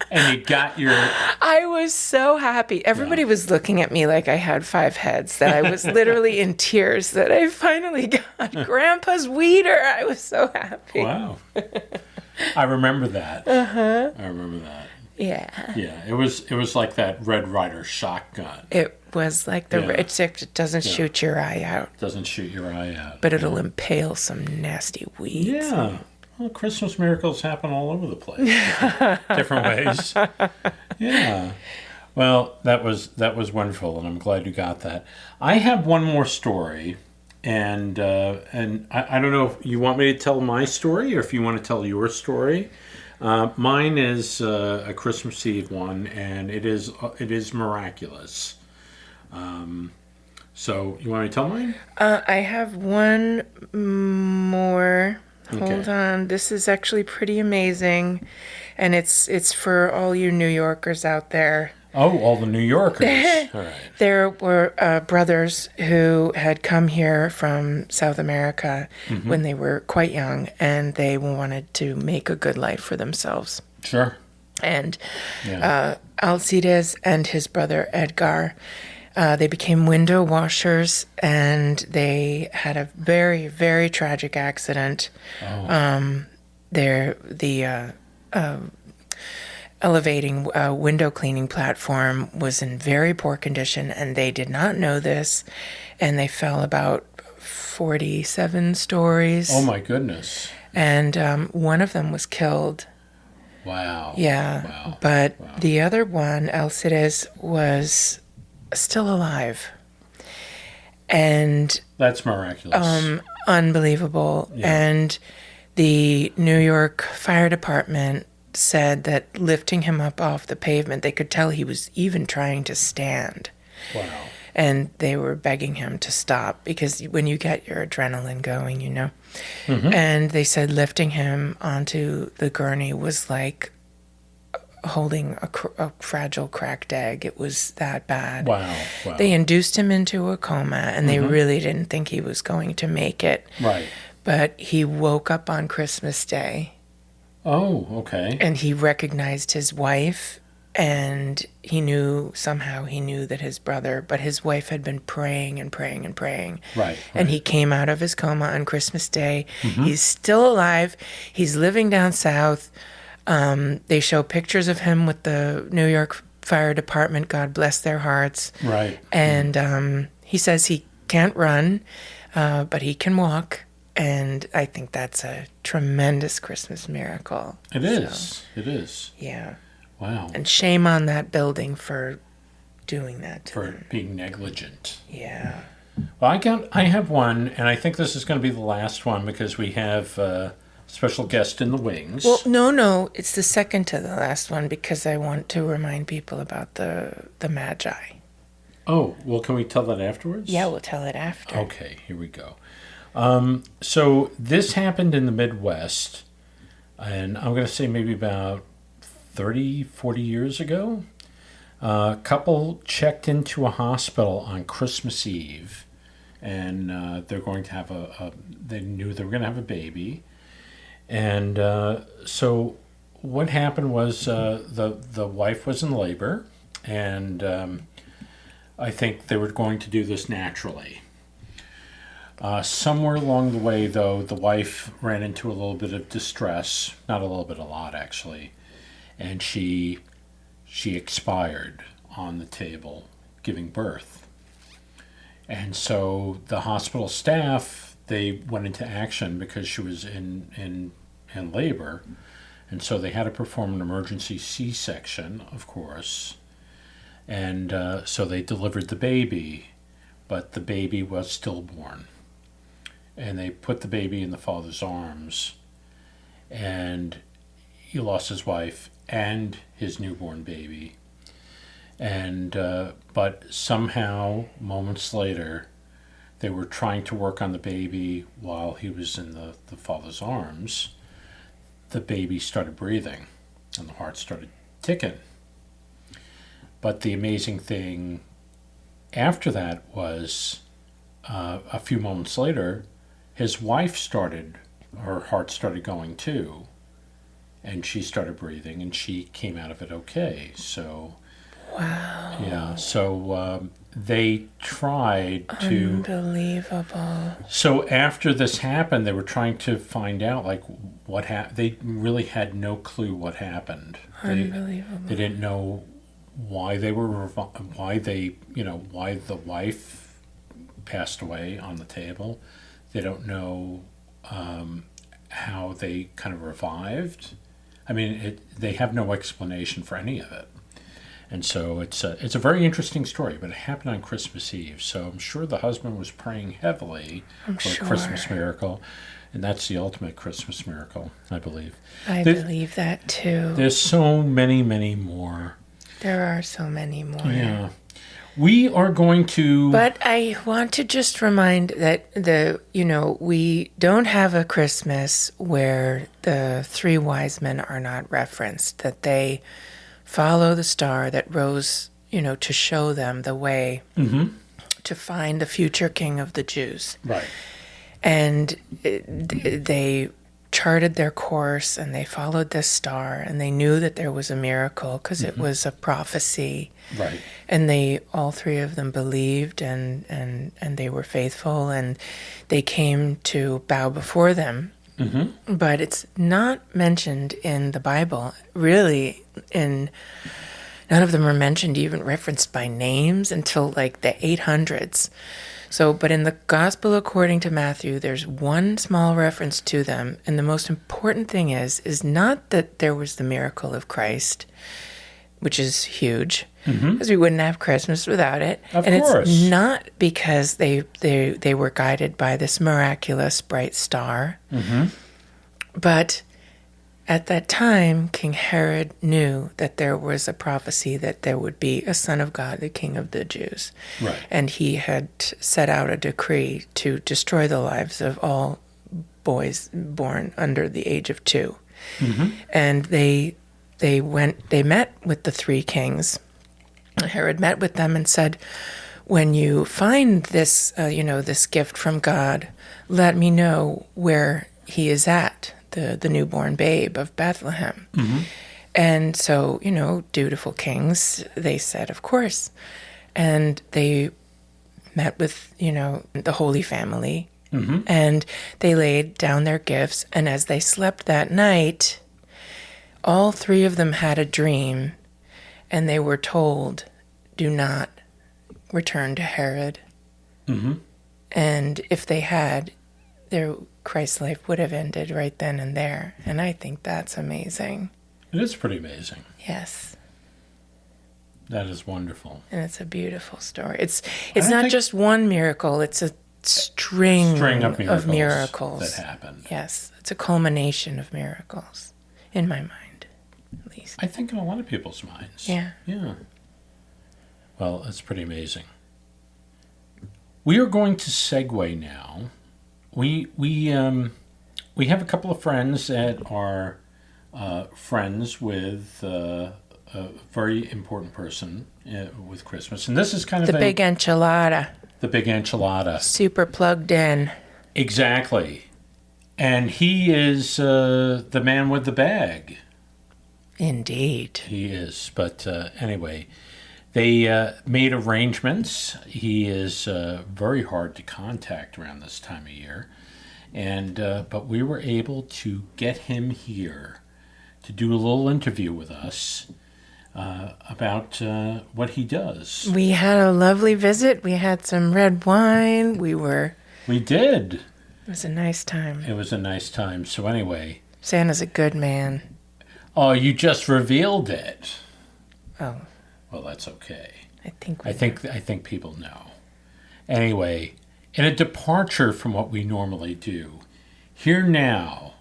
Speaker 1: And you got your...
Speaker 2: I was so happy. Everybody was looking at me like I had 5 heads, that I was literally in tears that I finally got Grandpa's weeder. I was so happy.
Speaker 1: Wow. I remember that. I remember that.
Speaker 2: Yeah.
Speaker 1: Yeah, it was like that Red Ryder shotgun.
Speaker 2: It was like it doesn't shoot your eye out.
Speaker 1: Doesn't shoot your eye out.
Speaker 2: But it'll impale some nasty weeds.
Speaker 1: Yeah. Well, Christmas miracles happen all over the place. Different ways. Yeah. Well, that was wonderful, and I'm glad you got that. I have one more story, and I don't know if you want me to tell my story or if you want to tell your story. Mine is a Christmas Eve one, and it is miraculous. So you want me to tell mine?
Speaker 2: I have one more.
Speaker 1: Okay.
Speaker 2: Hold on. This is actually pretty amazing, and it's for all you New Yorkers out there.
Speaker 1: Oh, all the New Yorkers. All right.
Speaker 2: There were brothers who had come here from South America when they were quite young, and they wanted to make a good life for themselves.
Speaker 1: Sure.
Speaker 2: And Alcides and his brother Edgar, they became window washers, and they had a very, very tragic accident.
Speaker 1: Oh.
Speaker 2: The elevating window cleaning platform was in very poor condition, and they did not know this, and they fell about 47 stories.
Speaker 1: Oh my goodness.
Speaker 2: And one of them was killed.
Speaker 1: Wow.
Speaker 2: Yeah.
Speaker 1: Wow.
Speaker 2: But the other one, Alcides, was still alive. And
Speaker 1: That's miraculous.
Speaker 2: unbelievable.
Speaker 1: Yeah.
Speaker 2: And the New York Fire Department said that lifting him up off the pavement, they could tell he was even trying to stand.
Speaker 1: Wow.
Speaker 2: And they were begging him to stop, because when you get your adrenaline going, you know. And they said lifting him onto the gurney was like holding a fragile cracked egg. It was that bad.
Speaker 1: Wow. Wow.
Speaker 2: They induced him into a coma, and they really didn't think he was going to make it.
Speaker 1: Right.
Speaker 2: But he woke up on Christmas Day.
Speaker 1: Oh, okay.
Speaker 2: And he recognized his wife, and he knew that his brother, but his wife had been praying and praying and praying.
Speaker 1: Right.
Speaker 2: And he came out of his coma on Christmas Day. He's still alive. He's living down south. They show pictures of him with the New York Fire Department. God bless their hearts.
Speaker 1: Right.
Speaker 2: And he says he can't run, but he can walk. And I think that's a tremendous Christmas miracle.
Speaker 1: It is. It is.
Speaker 2: Yeah.
Speaker 1: Wow.
Speaker 2: And shame on that building for doing that to
Speaker 1: For
Speaker 2: them.
Speaker 1: being negligent.
Speaker 2: Yeah.
Speaker 1: Well, I have one, and I think this is going to be the last one because we have a special guest in the wings.
Speaker 2: Well, no, it's the second to the last one, because I want to remind people about the Magi.
Speaker 1: Oh, well, can we tell that afterwards?
Speaker 2: Yeah, we'll tell it after.
Speaker 1: Okay, here we go. So this happened in the Midwest, and I'm going to say maybe about 30, 40 years ago. A couple checked into a hospital on Christmas Eve, and they're going to have they knew they were going to have a baby. And so what happened was the wife was in labor, and I think they were going to do this naturally. Somewhere along the way, though, the wife ran into a little bit of distress. Not a little bit, a lot, actually. And she expired on the table giving birth. And so the hospital staff, they went into action because she was in labor. And so they had to perform an emergency C-section, of course. And so they delivered the baby, but the baby was stillborn. And they put the baby in the father's arms, and he lost his wife and his newborn baby. And but somehow, moments later, they were trying to work on the baby while he was in the father's arms. The baby started breathing, and the heart started ticking. But the amazing thing after that was a few moments later, his wife her heart started going too, and she started breathing, and she came out of it okay. So,
Speaker 2: Wow.
Speaker 1: yeah, so they tried to.
Speaker 2: Unbelievable.
Speaker 1: So after this happened, they were trying to find out like what happened. They really had no clue what happened.
Speaker 2: Unbelievable.
Speaker 1: They didn't know why they were why they why the wife passed away on the table. They don't know how they kind of revived. I mean, they have no explanation for any of it. And so it's a very interesting story, but it happened on Christmas Eve. So I'm sure the husband was praying heavily for a Christmas miracle, and that's the ultimate Christmas miracle, I believe.
Speaker 2: I believe that too.
Speaker 1: There's so many, many more.
Speaker 2: There are so many more.
Speaker 1: Yeah. We are going to...
Speaker 2: But I want to just remind that we don't have a Christmas where the three wise men are not referenced, that they follow the star that rose, to show them the way to find the future king of the Jews.
Speaker 1: Right.
Speaker 2: And they charted their course, and they followed this star, and they knew that there was a miracle because it was a prophecy.
Speaker 1: Right.
Speaker 2: And all three of them believed, and they were faithful, and they came to bow before them. Mm-hmm. But it's not mentioned in the Bible, really. None of them are mentioned, even referenced by names, until like the 800s. So, but in the Gospel according to Matthew, there's one small reference to them, and the most important thing is not that there was the miracle of Christ, which is huge, because we wouldn't have Christmas without it.
Speaker 1: Of course.
Speaker 2: It's not because they were guided by this miraculous bright star, but at that time, King Herod knew that there was a prophecy that there would be a son of God, the King of the Jews.
Speaker 1: Right.
Speaker 2: And he had set out a decree to destroy the lives of all boys born under the age of 2. And they met with the three kings. Herod met with them and said, when you find this, this gift from God, let me know where he is at, the newborn babe of Bethlehem. And so, dutiful kings, they said, of course. And they met with, the Holy Family, and they laid down their gifts. And as they slept that night, all three of them had a dream, and they were told, do not return to Herod. And if they had, Christ's life would have ended right then and there. And I think that's amazing.
Speaker 1: It is pretty amazing.
Speaker 2: Yes.
Speaker 1: That is wonderful.
Speaker 2: And it's a beautiful story. It's not just one miracle, it's a string of miracles
Speaker 1: that happened.
Speaker 2: Yes. It's a culmination of miracles, in my mind, at least.
Speaker 1: I think in a lot of people's minds.
Speaker 2: Yeah.
Speaker 1: Yeah. Well, it's pretty amazing. We are going to segue now. We have a couple of friends that are friends with a very important person with Christmas, and this is kind of
Speaker 2: the big enchilada.
Speaker 1: The big enchilada.
Speaker 2: Super plugged in.
Speaker 1: Exactly, and he is the man with the bag.
Speaker 2: Indeed,
Speaker 1: he is. But anyway, they made arrangements. He is very hard to contact around this time of year. And but we were able to get him here to do a little interview with us about what he does.
Speaker 2: We had a lovely visit. We had some red wine.
Speaker 1: We did.
Speaker 2: It was a nice time.
Speaker 1: It was a nice time. So anyway.
Speaker 2: Santa's a good man.
Speaker 1: Oh, you just revealed it.
Speaker 2: Oh.
Speaker 1: Well, that's okay.
Speaker 2: I think
Speaker 1: people know. Anyway, in a departure from what we normally do, here now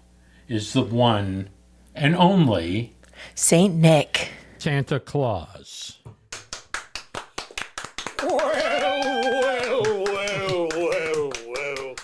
Speaker 1: is the one and only
Speaker 2: Saint Nick.
Speaker 1: Santa Claus.
Speaker 3: Well,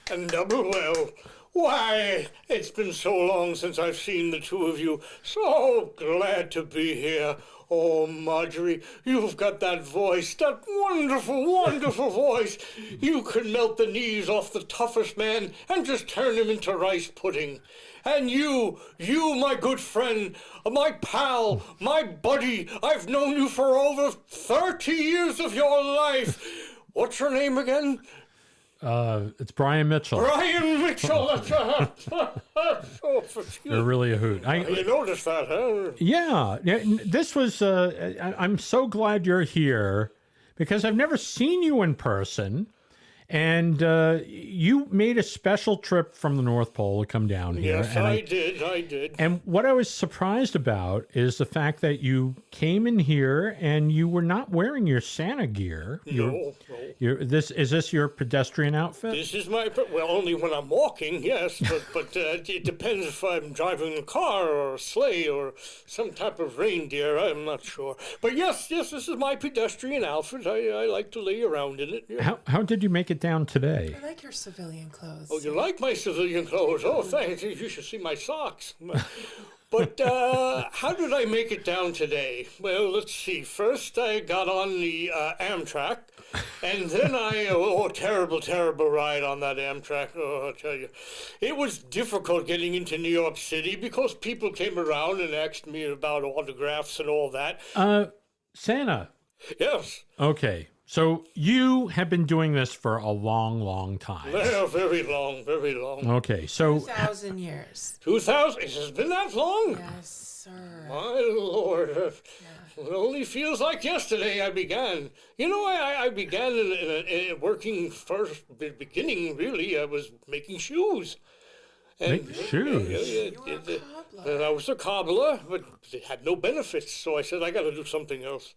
Speaker 3: and double well. Why, it's been so long since I've seen the two of you. So glad to be here. Oh, Marjorie, you've got that voice, that wonderful, wonderful voice. You can melt the knees off the toughest man and just turn him into rice pudding. And you, my good friend, my pal, my buddy, I've known you for over 30 years of your life. What's your name again?
Speaker 4: It's Brian Mitchell.
Speaker 3: Brian Mitchell.
Speaker 4: You're really a hoot.
Speaker 3: You noticed that, huh?
Speaker 4: Yeah. This was. I'm so glad you're here because I've never seen you in person, and you made a special trip from the North Pole to come down here.
Speaker 3: Yes,
Speaker 4: and
Speaker 3: I did.
Speaker 4: And what I was surprised about is the fact that you came in here and you were not wearing your Santa gear.
Speaker 3: No.
Speaker 4: Is this your pedestrian outfit?
Speaker 3: This is my, well, only when I'm walking, yes, but it depends if I'm driving a car or a sleigh or some type of reindeer, I'm not sure. But yes, this is my pedestrian outfit. I like to lay around in it. Yeah.
Speaker 4: How did you make it down today?
Speaker 2: I like your civilian clothes.
Speaker 3: Oh, you like my civilian clothes? Oh, thanks. You should see my socks. But how did I make it down today? Well, let's see. First, I got on the Amtrak, and then terrible, terrible ride on that Amtrak. Oh, I'll tell you. It was difficult getting into New York City because people came around and asked me about autographs and all that.
Speaker 4: Santa.
Speaker 3: Yes.
Speaker 4: Okay. So you have been doing this for a long, long time.
Speaker 3: Well, very long, very long.
Speaker 4: Okay, so
Speaker 2: 2,000 years.
Speaker 3: 2,000? It has been that long?
Speaker 2: Yes, sir.
Speaker 3: My Lord. It only feels like yesterday I began. You know, I began in working beginning, really. I was making shoes.
Speaker 4: Make shoes.
Speaker 2: You were a cobbler.
Speaker 3: I was a cobbler, but it had no benefits, so I said, I got to do something else.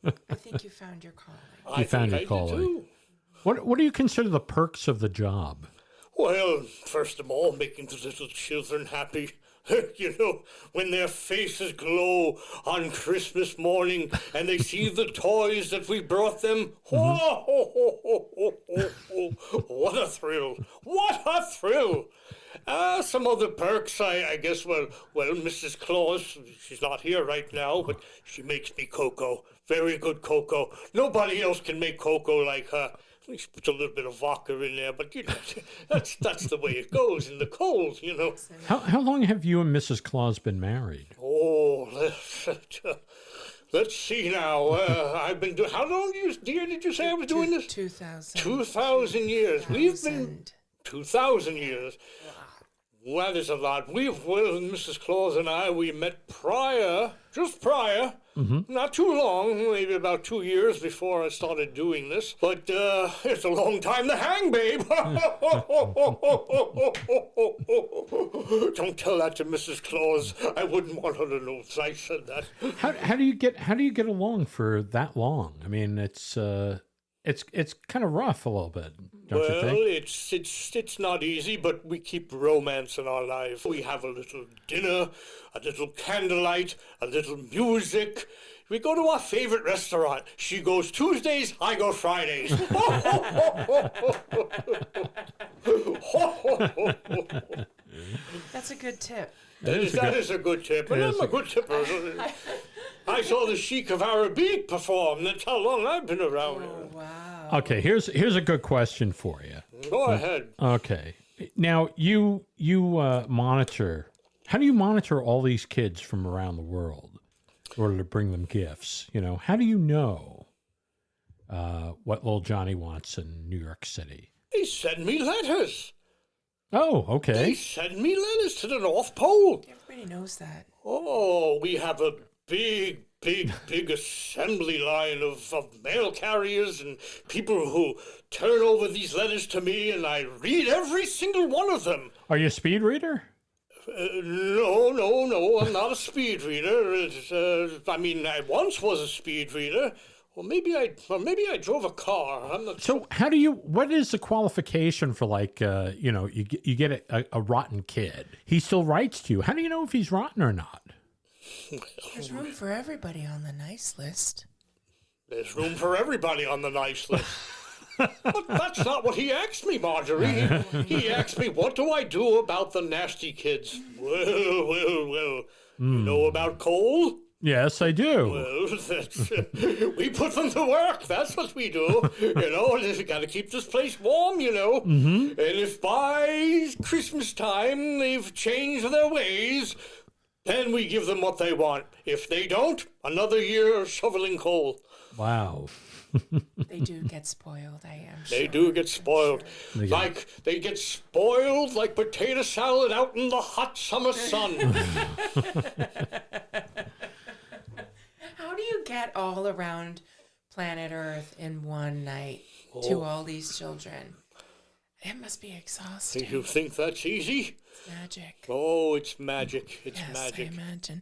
Speaker 2: I think you found your calling.
Speaker 4: You found your calling. What do you consider the perks of the job?
Speaker 3: Well, first of all, making the little children happy. You know, when their faces glow on Christmas morning and they see the toys that we brought them. What a thrill. What a thrill. Some other perks, I guess, well, Mrs. Claus, she's not here right now, but she makes me cocoa. Very good cocoa. Nobody else can make cocoa like her. She puts a little bit of vodka in there, but you know, that's the way it goes in the cold, you know.
Speaker 4: How long have you and Mrs. Claus been married?
Speaker 3: Oh, let's see now. I've been doing. How long, dear, did you say I was doing this?
Speaker 2: 2,000.
Speaker 3: 2,000 years. We've been 2,000 years. Well, that is a lot. Mrs. Claus and I, we met just prior, not too long, maybe about 2 years before I started doing this. But it's a long time to hang, babe. Don't tell that to Mrs. Claus. I wouldn't want her to know if I said that.
Speaker 4: How do you get along for that long? I mean, it's kind of rough a little bit, don't you think?
Speaker 3: Well, it's not easy, but we keep romance in our life. We have a little dinner, a little candlelight, a little music. We go to our favorite restaurant. She goes Tuesdays, I go Fridays.
Speaker 2: That's a good tip.
Speaker 3: That is a good tip. And I'm a good tipper. I saw the Sheik of Arabic perform. That's how long I've been around.
Speaker 2: Oh, wow.
Speaker 4: Okay, here's a good question for you.
Speaker 3: Go ahead.
Speaker 4: Okay. Now, you monitor. How do you monitor all these kids from around the world in order to bring them gifts? You know, how do you know what little Johnny wants in New York City?
Speaker 3: They send me letters.
Speaker 4: Oh, okay.
Speaker 3: They send me letters to the North Pole.
Speaker 2: Everybody knows that.
Speaker 3: Oh, we have a big assembly line of mail carriers and people who turn over these letters to me, and I read every single one of them.
Speaker 4: Are you a speed reader?
Speaker 3: No, I'm not a speed reader. I once was a speed reader. Or maybe I drove a car. I'm not sure.
Speaker 4: So what is the qualification for you get a rotten kid? He still writes to you. How do you know if he's rotten or not?
Speaker 2: There's room for everybody on the nice list.
Speaker 3: There's room for everybody on the nice list. But that's not what he asked me, Marjorie. He asked me, what do I do about the nasty kids? Well. You know about coal?
Speaker 4: Yes, I do.
Speaker 3: Well, we put them to work. That's what we do. We got to keep this place warm, And if by Christmas time they've changed their ways, then we give them what they want. If they don't, another year of shoveling coal.
Speaker 4: Wow.
Speaker 2: They do get spoiled, I am
Speaker 3: They
Speaker 2: sure.
Speaker 3: do get spoiled.
Speaker 2: Sure.
Speaker 3: Like, they get spoiled like potato salad out in the hot summer sun.
Speaker 2: How do you get all around planet Earth in one night to all these children? It must be exhausting.
Speaker 3: Do you think that's easy?
Speaker 2: It's magic.
Speaker 3: Oh, it's magic. It's
Speaker 2: Yes,
Speaker 3: magic.
Speaker 2: I imagine.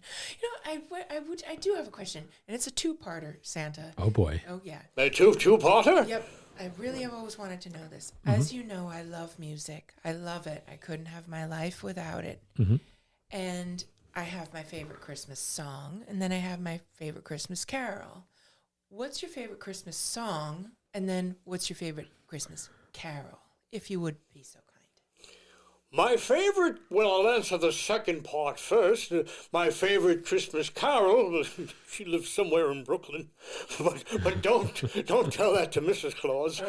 Speaker 2: I do have a question, and it's a two-parter, Santa.
Speaker 4: Oh boy.
Speaker 2: Oh, yeah.
Speaker 3: A two-parter?
Speaker 2: Yep. I really have always wanted to know this. As you know, I love music. I love it. I couldn't have my life without it. And I have my favorite Christmas song, and then I have my favorite Christmas carol. What's your favorite Christmas song, and then what's your favorite Christmas carol, if you would be so kind?
Speaker 3: My favorite, well, I'll answer the second part first. My favorite Christmas carol, she lives somewhere in Brooklyn, but don't tell that to Mrs. Claus.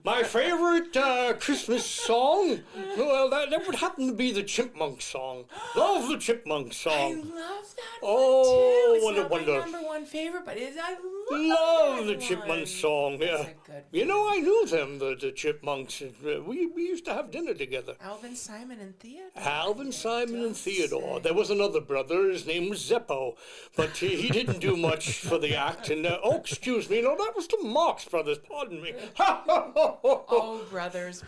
Speaker 3: My favorite Christmas song, well, that would happen to be the Chipmunk song. Love the Chipmunk song.
Speaker 2: I love that
Speaker 3: Oh,
Speaker 2: one, too.
Speaker 3: what a
Speaker 2: It's not
Speaker 3: wonder.
Speaker 2: my number one favorite, but I
Speaker 3: Love the
Speaker 2: that
Speaker 3: Chipmunk
Speaker 2: one.
Speaker 3: song, yeah.
Speaker 2: That's a good
Speaker 3: You know, I knew them, the Chipmunks. We used to have dinner together.
Speaker 2: Alvin, Simon, and Theodore.
Speaker 3: Alvin, Simon, and
Speaker 2: Don't
Speaker 3: Theodore.
Speaker 2: say.
Speaker 3: There was another brother. His name was Zeppo, but he didn't do much for the act. And excuse me, no, that was the Marx Brothers. Pardon me.
Speaker 2: Oh, brothers.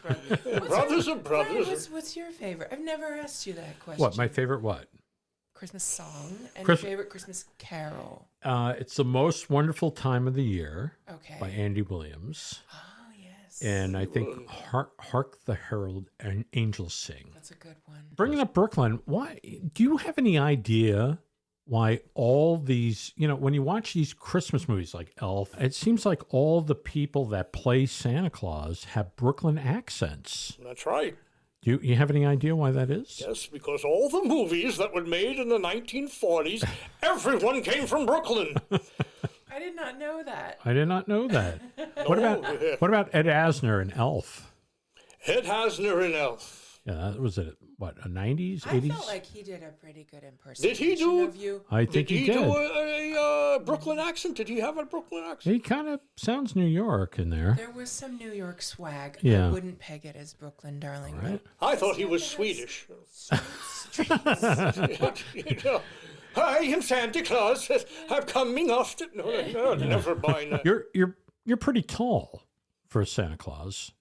Speaker 3: Brothers are brothers.
Speaker 2: What's your favorite? I've never asked you that question.
Speaker 4: What, my favorite what?
Speaker 2: Christmas song and
Speaker 4: Chris-
Speaker 2: your favorite Christmas carol.
Speaker 4: It's The Most Wonderful Time of the Year
Speaker 2: Okay.
Speaker 4: by Andy Williams.
Speaker 2: Oh, yes.
Speaker 4: And I think Hark the Herald and Angels Sing.
Speaker 2: That's a good one.
Speaker 4: Bringing up Brooklyn, why do you have any idea why all these, when you watch these Christmas movies like Elf, it seems like all the people that play Santa Claus have Brooklyn accents.
Speaker 3: That's right.
Speaker 4: Do you have any idea why that is?
Speaker 3: Yes, because all the movies that were made in the 1940s, everyone came from Brooklyn.
Speaker 2: I did not know that.
Speaker 4: I did not know that. What about Ed Asner and Elf?
Speaker 3: Ed Asner and Elf.
Speaker 4: Yeah, that was it. What, a 90s, 80s?
Speaker 2: I felt like he did a pretty good impersonation
Speaker 3: Did he do?
Speaker 2: of you.
Speaker 4: I think he did.
Speaker 3: do a Brooklyn accent? Did he have a Brooklyn accent?
Speaker 4: He kind of sounds New York in there.
Speaker 2: There was some New York swag.
Speaker 4: Yeah.
Speaker 2: I wouldn't peg it as Brooklyn, darling.
Speaker 4: Right.
Speaker 3: I thought he was Swedish.
Speaker 2: But
Speaker 3: I am Santa Claus. I'm coming off to... No, never mind.
Speaker 4: You're pretty tall for Santa Claus.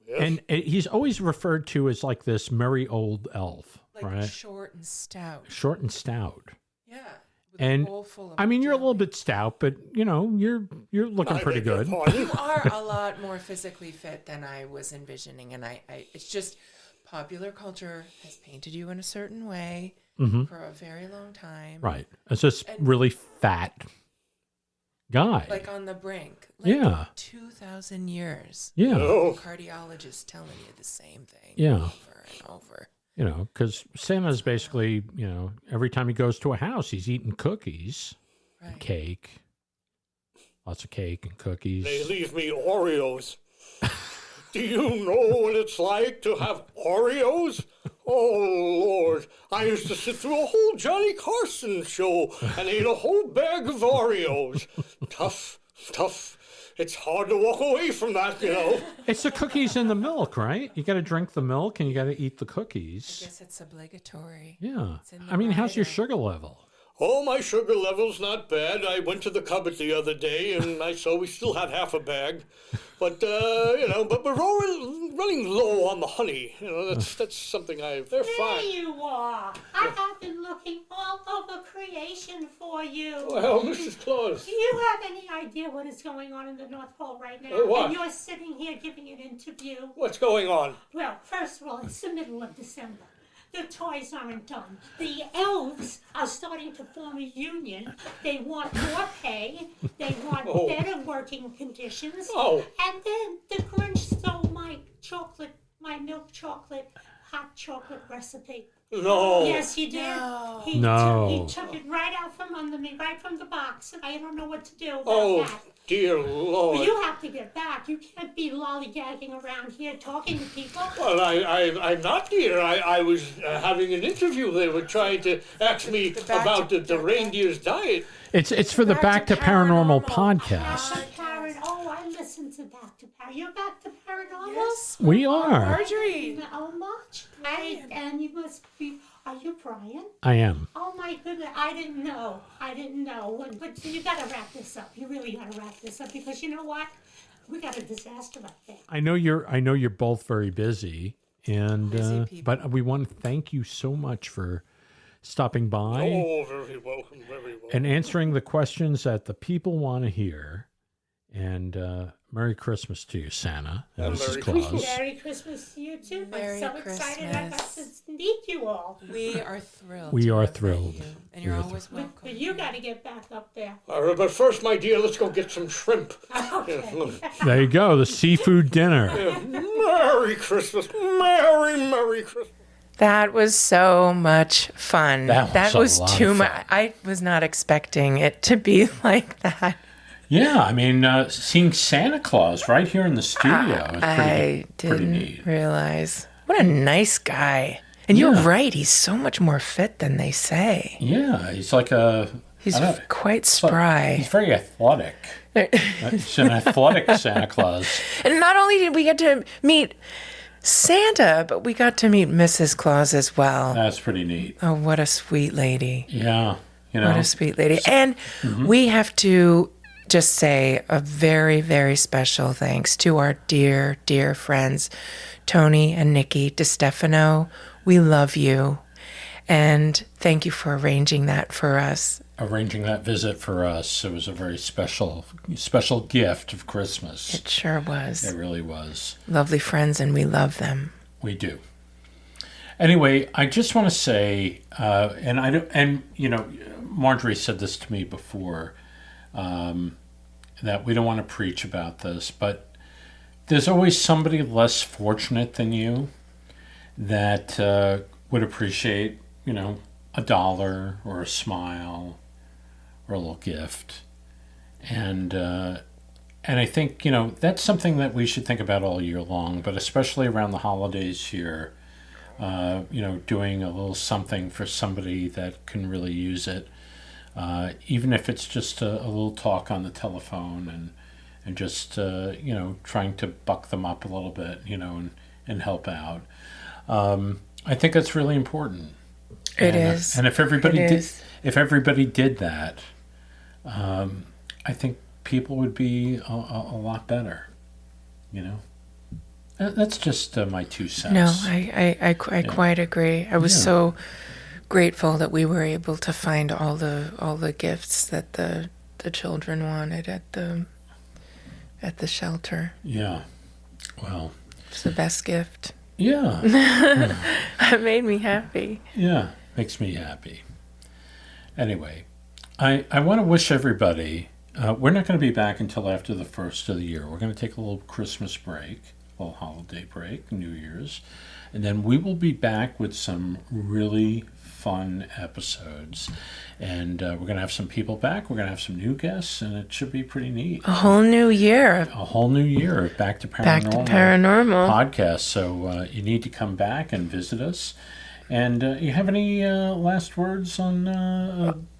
Speaker 3: Yes.
Speaker 4: And he's always referred to as like this merry old elf,
Speaker 2: like
Speaker 4: right?
Speaker 2: short and stout.
Speaker 4: Short and stout.
Speaker 2: Yeah. With a
Speaker 4: And
Speaker 2: bowl full of
Speaker 4: I mean, you're a little
Speaker 2: jelly.
Speaker 4: bit stout, but you're looking
Speaker 3: I
Speaker 4: pretty
Speaker 3: beg your
Speaker 4: good.
Speaker 3: pardon.
Speaker 2: You are a lot more physically fit than I was envisioning, and I it's just popular culture has painted you in a certain way for a very long time.
Speaker 4: Right. It's just
Speaker 2: And-
Speaker 4: really fat guy.
Speaker 2: Like on the brink. Like
Speaker 4: Yeah.
Speaker 2: 2,000 years.
Speaker 4: Yeah.
Speaker 3: Oh,
Speaker 2: Cardiologist telling you the same thing.
Speaker 4: Yeah.
Speaker 2: Over and over.
Speaker 4: Because Santa's basically, every time he goes to a house, he's eating cookies,
Speaker 2: Right.
Speaker 4: cake, lots of cake and cookies.
Speaker 3: they leave me Oreos. Do you know what it's like to have Oreos? Oh, Lord. I used to sit through a whole Johnny Carson show and eat a whole bag of Oreos. Tough. It's hard to walk away from that,
Speaker 4: It's the cookies and the milk, right? You got to drink the milk and you got to eat the
Speaker 2: I
Speaker 4: cookies.
Speaker 2: guess it's obligatory.
Speaker 4: Yeah.
Speaker 2: It's in the
Speaker 4: I mean, how's your
Speaker 2: rider.
Speaker 4: sugar level?
Speaker 3: Oh, my sugar level's not bad. I went to the cupboard the other day and I saw we still had half a bag. But, but we're running low on the honey. That's something they're
Speaker 5: There
Speaker 3: fine.
Speaker 5: you are. I have been looking all over creation for you.
Speaker 3: Well, Mrs. Claus.
Speaker 5: Do you have any idea what is going on in the North Pole right now?
Speaker 3: What?
Speaker 5: And you're sitting here giving an interview.
Speaker 3: What's going on?
Speaker 5: Well, first of all, it's the middle of December. The toys aren't done. The elves are starting to form a union. They want more pay. They want better working conditions.
Speaker 3: Oh.
Speaker 5: And then the Grinch stole my milk chocolate, hot chocolate recipe.
Speaker 3: No.
Speaker 5: Yes, he did.
Speaker 2: No.
Speaker 5: He took it right out from under me, right from the box. I don't know what to do about that.
Speaker 3: Dear Lord.
Speaker 5: Well, you have to get back. You can't be lollygagging around here talking to people.
Speaker 3: Well, I'm not, dear. I was having an interview. They were trying to ask me about the reindeer's diet.
Speaker 4: It's for the Back to Paranormal podcast.
Speaker 5: Oh, I listened to Back to Paranormal. You're Back to Paranormal?
Speaker 2: Yes.
Speaker 4: We are.
Speaker 2: Marjorie.
Speaker 5: Oh, much? And you must be... Are you Brian?
Speaker 4: I am.
Speaker 5: Oh, my goodness. I didn't know. But you got to wrap this up. You really got to wrap this up because you know what? We got a disaster up there.
Speaker 4: I know you're both very busy, and
Speaker 2: Busy people.
Speaker 4: but we want to thank you so much for stopping by
Speaker 3: Oh, very welcome, very welcome.
Speaker 4: and answering the questions that the people want to hear. And Merry Christmas to you, Santa and Mrs.
Speaker 3: Merry
Speaker 4: Claus.
Speaker 3: Christmas.
Speaker 5: Merry Christmas to you, too.
Speaker 2: Merry
Speaker 5: I'm so excited I got to
Speaker 2: Christmas.
Speaker 5: meet you all.
Speaker 2: We are thrilled.
Speaker 4: We
Speaker 2: to
Speaker 4: are
Speaker 2: have met
Speaker 4: thrilled.
Speaker 2: you, and you're
Speaker 4: We are
Speaker 2: always welcome.
Speaker 5: But you got to get back up there.
Speaker 3: All right, but first, my dear, let's go get some shrimp.
Speaker 5: Okay.
Speaker 4: There you go, the seafood dinner.
Speaker 3: Merry Christmas. Merry Christmas.
Speaker 2: That was so much fun.
Speaker 1: That was a lot
Speaker 2: too
Speaker 1: of
Speaker 2: much.
Speaker 1: fun.
Speaker 2: I was not expecting it to be like that.
Speaker 1: Yeah, I mean, seeing Santa Claus right here in the studio is
Speaker 2: I
Speaker 1: pretty
Speaker 2: didn't
Speaker 1: neat.
Speaker 2: realize. What a nice guy. And you're
Speaker 1: Yeah.
Speaker 2: right. He's so much more fit than they say.
Speaker 1: Yeah, he's like a...
Speaker 2: He's
Speaker 1: I don't know,
Speaker 2: quite
Speaker 1: He's
Speaker 2: spry.
Speaker 1: very athletic. He's an athletic Santa Claus.
Speaker 2: And not only did we get to meet Santa, but we got to meet Mrs. Claus as well.
Speaker 1: That's pretty neat.
Speaker 2: Oh, what a sweet lady.
Speaker 1: Yeah, you know.
Speaker 2: What a sweet lady. And we have to just say a very, very special thanks to our dear, dear friends, Tony and Nikki DeStefano. We love you. And thank you for arranging that for us.
Speaker 1: Arranging that visit for us, it was a very special gift of Christmas.
Speaker 2: It sure was.
Speaker 1: It really was.
Speaker 2: Lovely friends, and we love them.
Speaker 1: We do. Anyway, I just want to say, and you know, Marjorie said this to me before, that we don't want to preach about this, but there's always somebody less fortunate than you that would appreciate, you know, $1 or a smile or a little gift, and I think, you know, that's something that we should think about all year long, but especially around the holidays here. You know, doing a little something for somebody that can really use it, even if it's just a little talk on the telephone and just you know, trying to buck them up a little bit, you know, and help out. I think that's really important.
Speaker 2: It is.
Speaker 1: And if everybody
Speaker 2: It
Speaker 1: did,
Speaker 2: is.
Speaker 1: if everybody did that, I think people would be a lot better. You know, that's just my 2 cents.
Speaker 2: No, I quite agree. I was
Speaker 1: Yeah.
Speaker 2: so grateful that we were able to find all the gifts that the children wanted at the shelter.
Speaker 1: Yeah. Well.
Speaker 2: It's the best gift.
Speaker 1: Yeah.
Speaker 2: It made me happy.
Speaker 1: Yeah, makes me happy. Anyway, I want to wish everybody, we're not going to be back until after the first of the year. We're going to take a little Christmas break, a little holiday break, New Year's, and then we will be back with some really fun episodes. And we're going to have some people back. We're going to have some new guests, and it should be pretty neat.
Speaker 2: A whole new year.
Speaker 1: A whole new year of Back to Paranormal.
Speaker 2: Back to Paranormal.
Speaker 1: Podcast. So you need to come back and visit us. And you have any last words on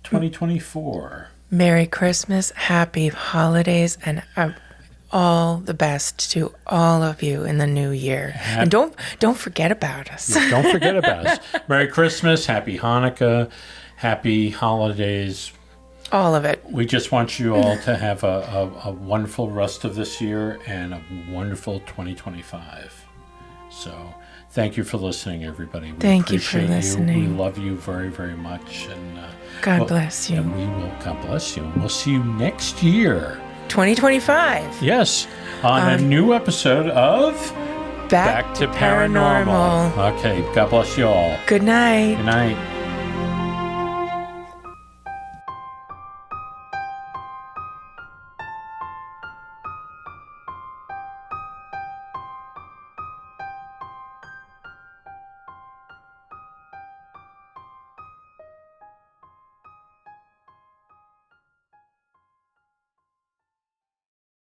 Speaker 1: 2024?
Speaker 2: Merry Christmas, happy holidays, and all the best to all of you in the new year. And don't forget about us.
Speaker 1: Don't forget about us. Merry Christmas, Happy Hanukkah, Happy Holidays.
Speaker 2: All of it.
Speaker 1: We just want you all to have a wonderful rest of this year and a wonderful 2025. So thank you for listening, everybody. We
Speaker 2: Thank you for
Speaker 1: appreciate
Speaker 2: listening.
Speaker 1: We love you very, very much. And
Speaker 2: God bless you.
Speaker 1: And we will, God bless you. And we'll see you next year.
Speaker 2: 2025.
Speaker 1: Yes, on a new episode of
Speaker 2: Back to paranormal.
Speaker 1: Okay, God bless you all.
Speaker 2: Good night.
Speaker 1: Good night.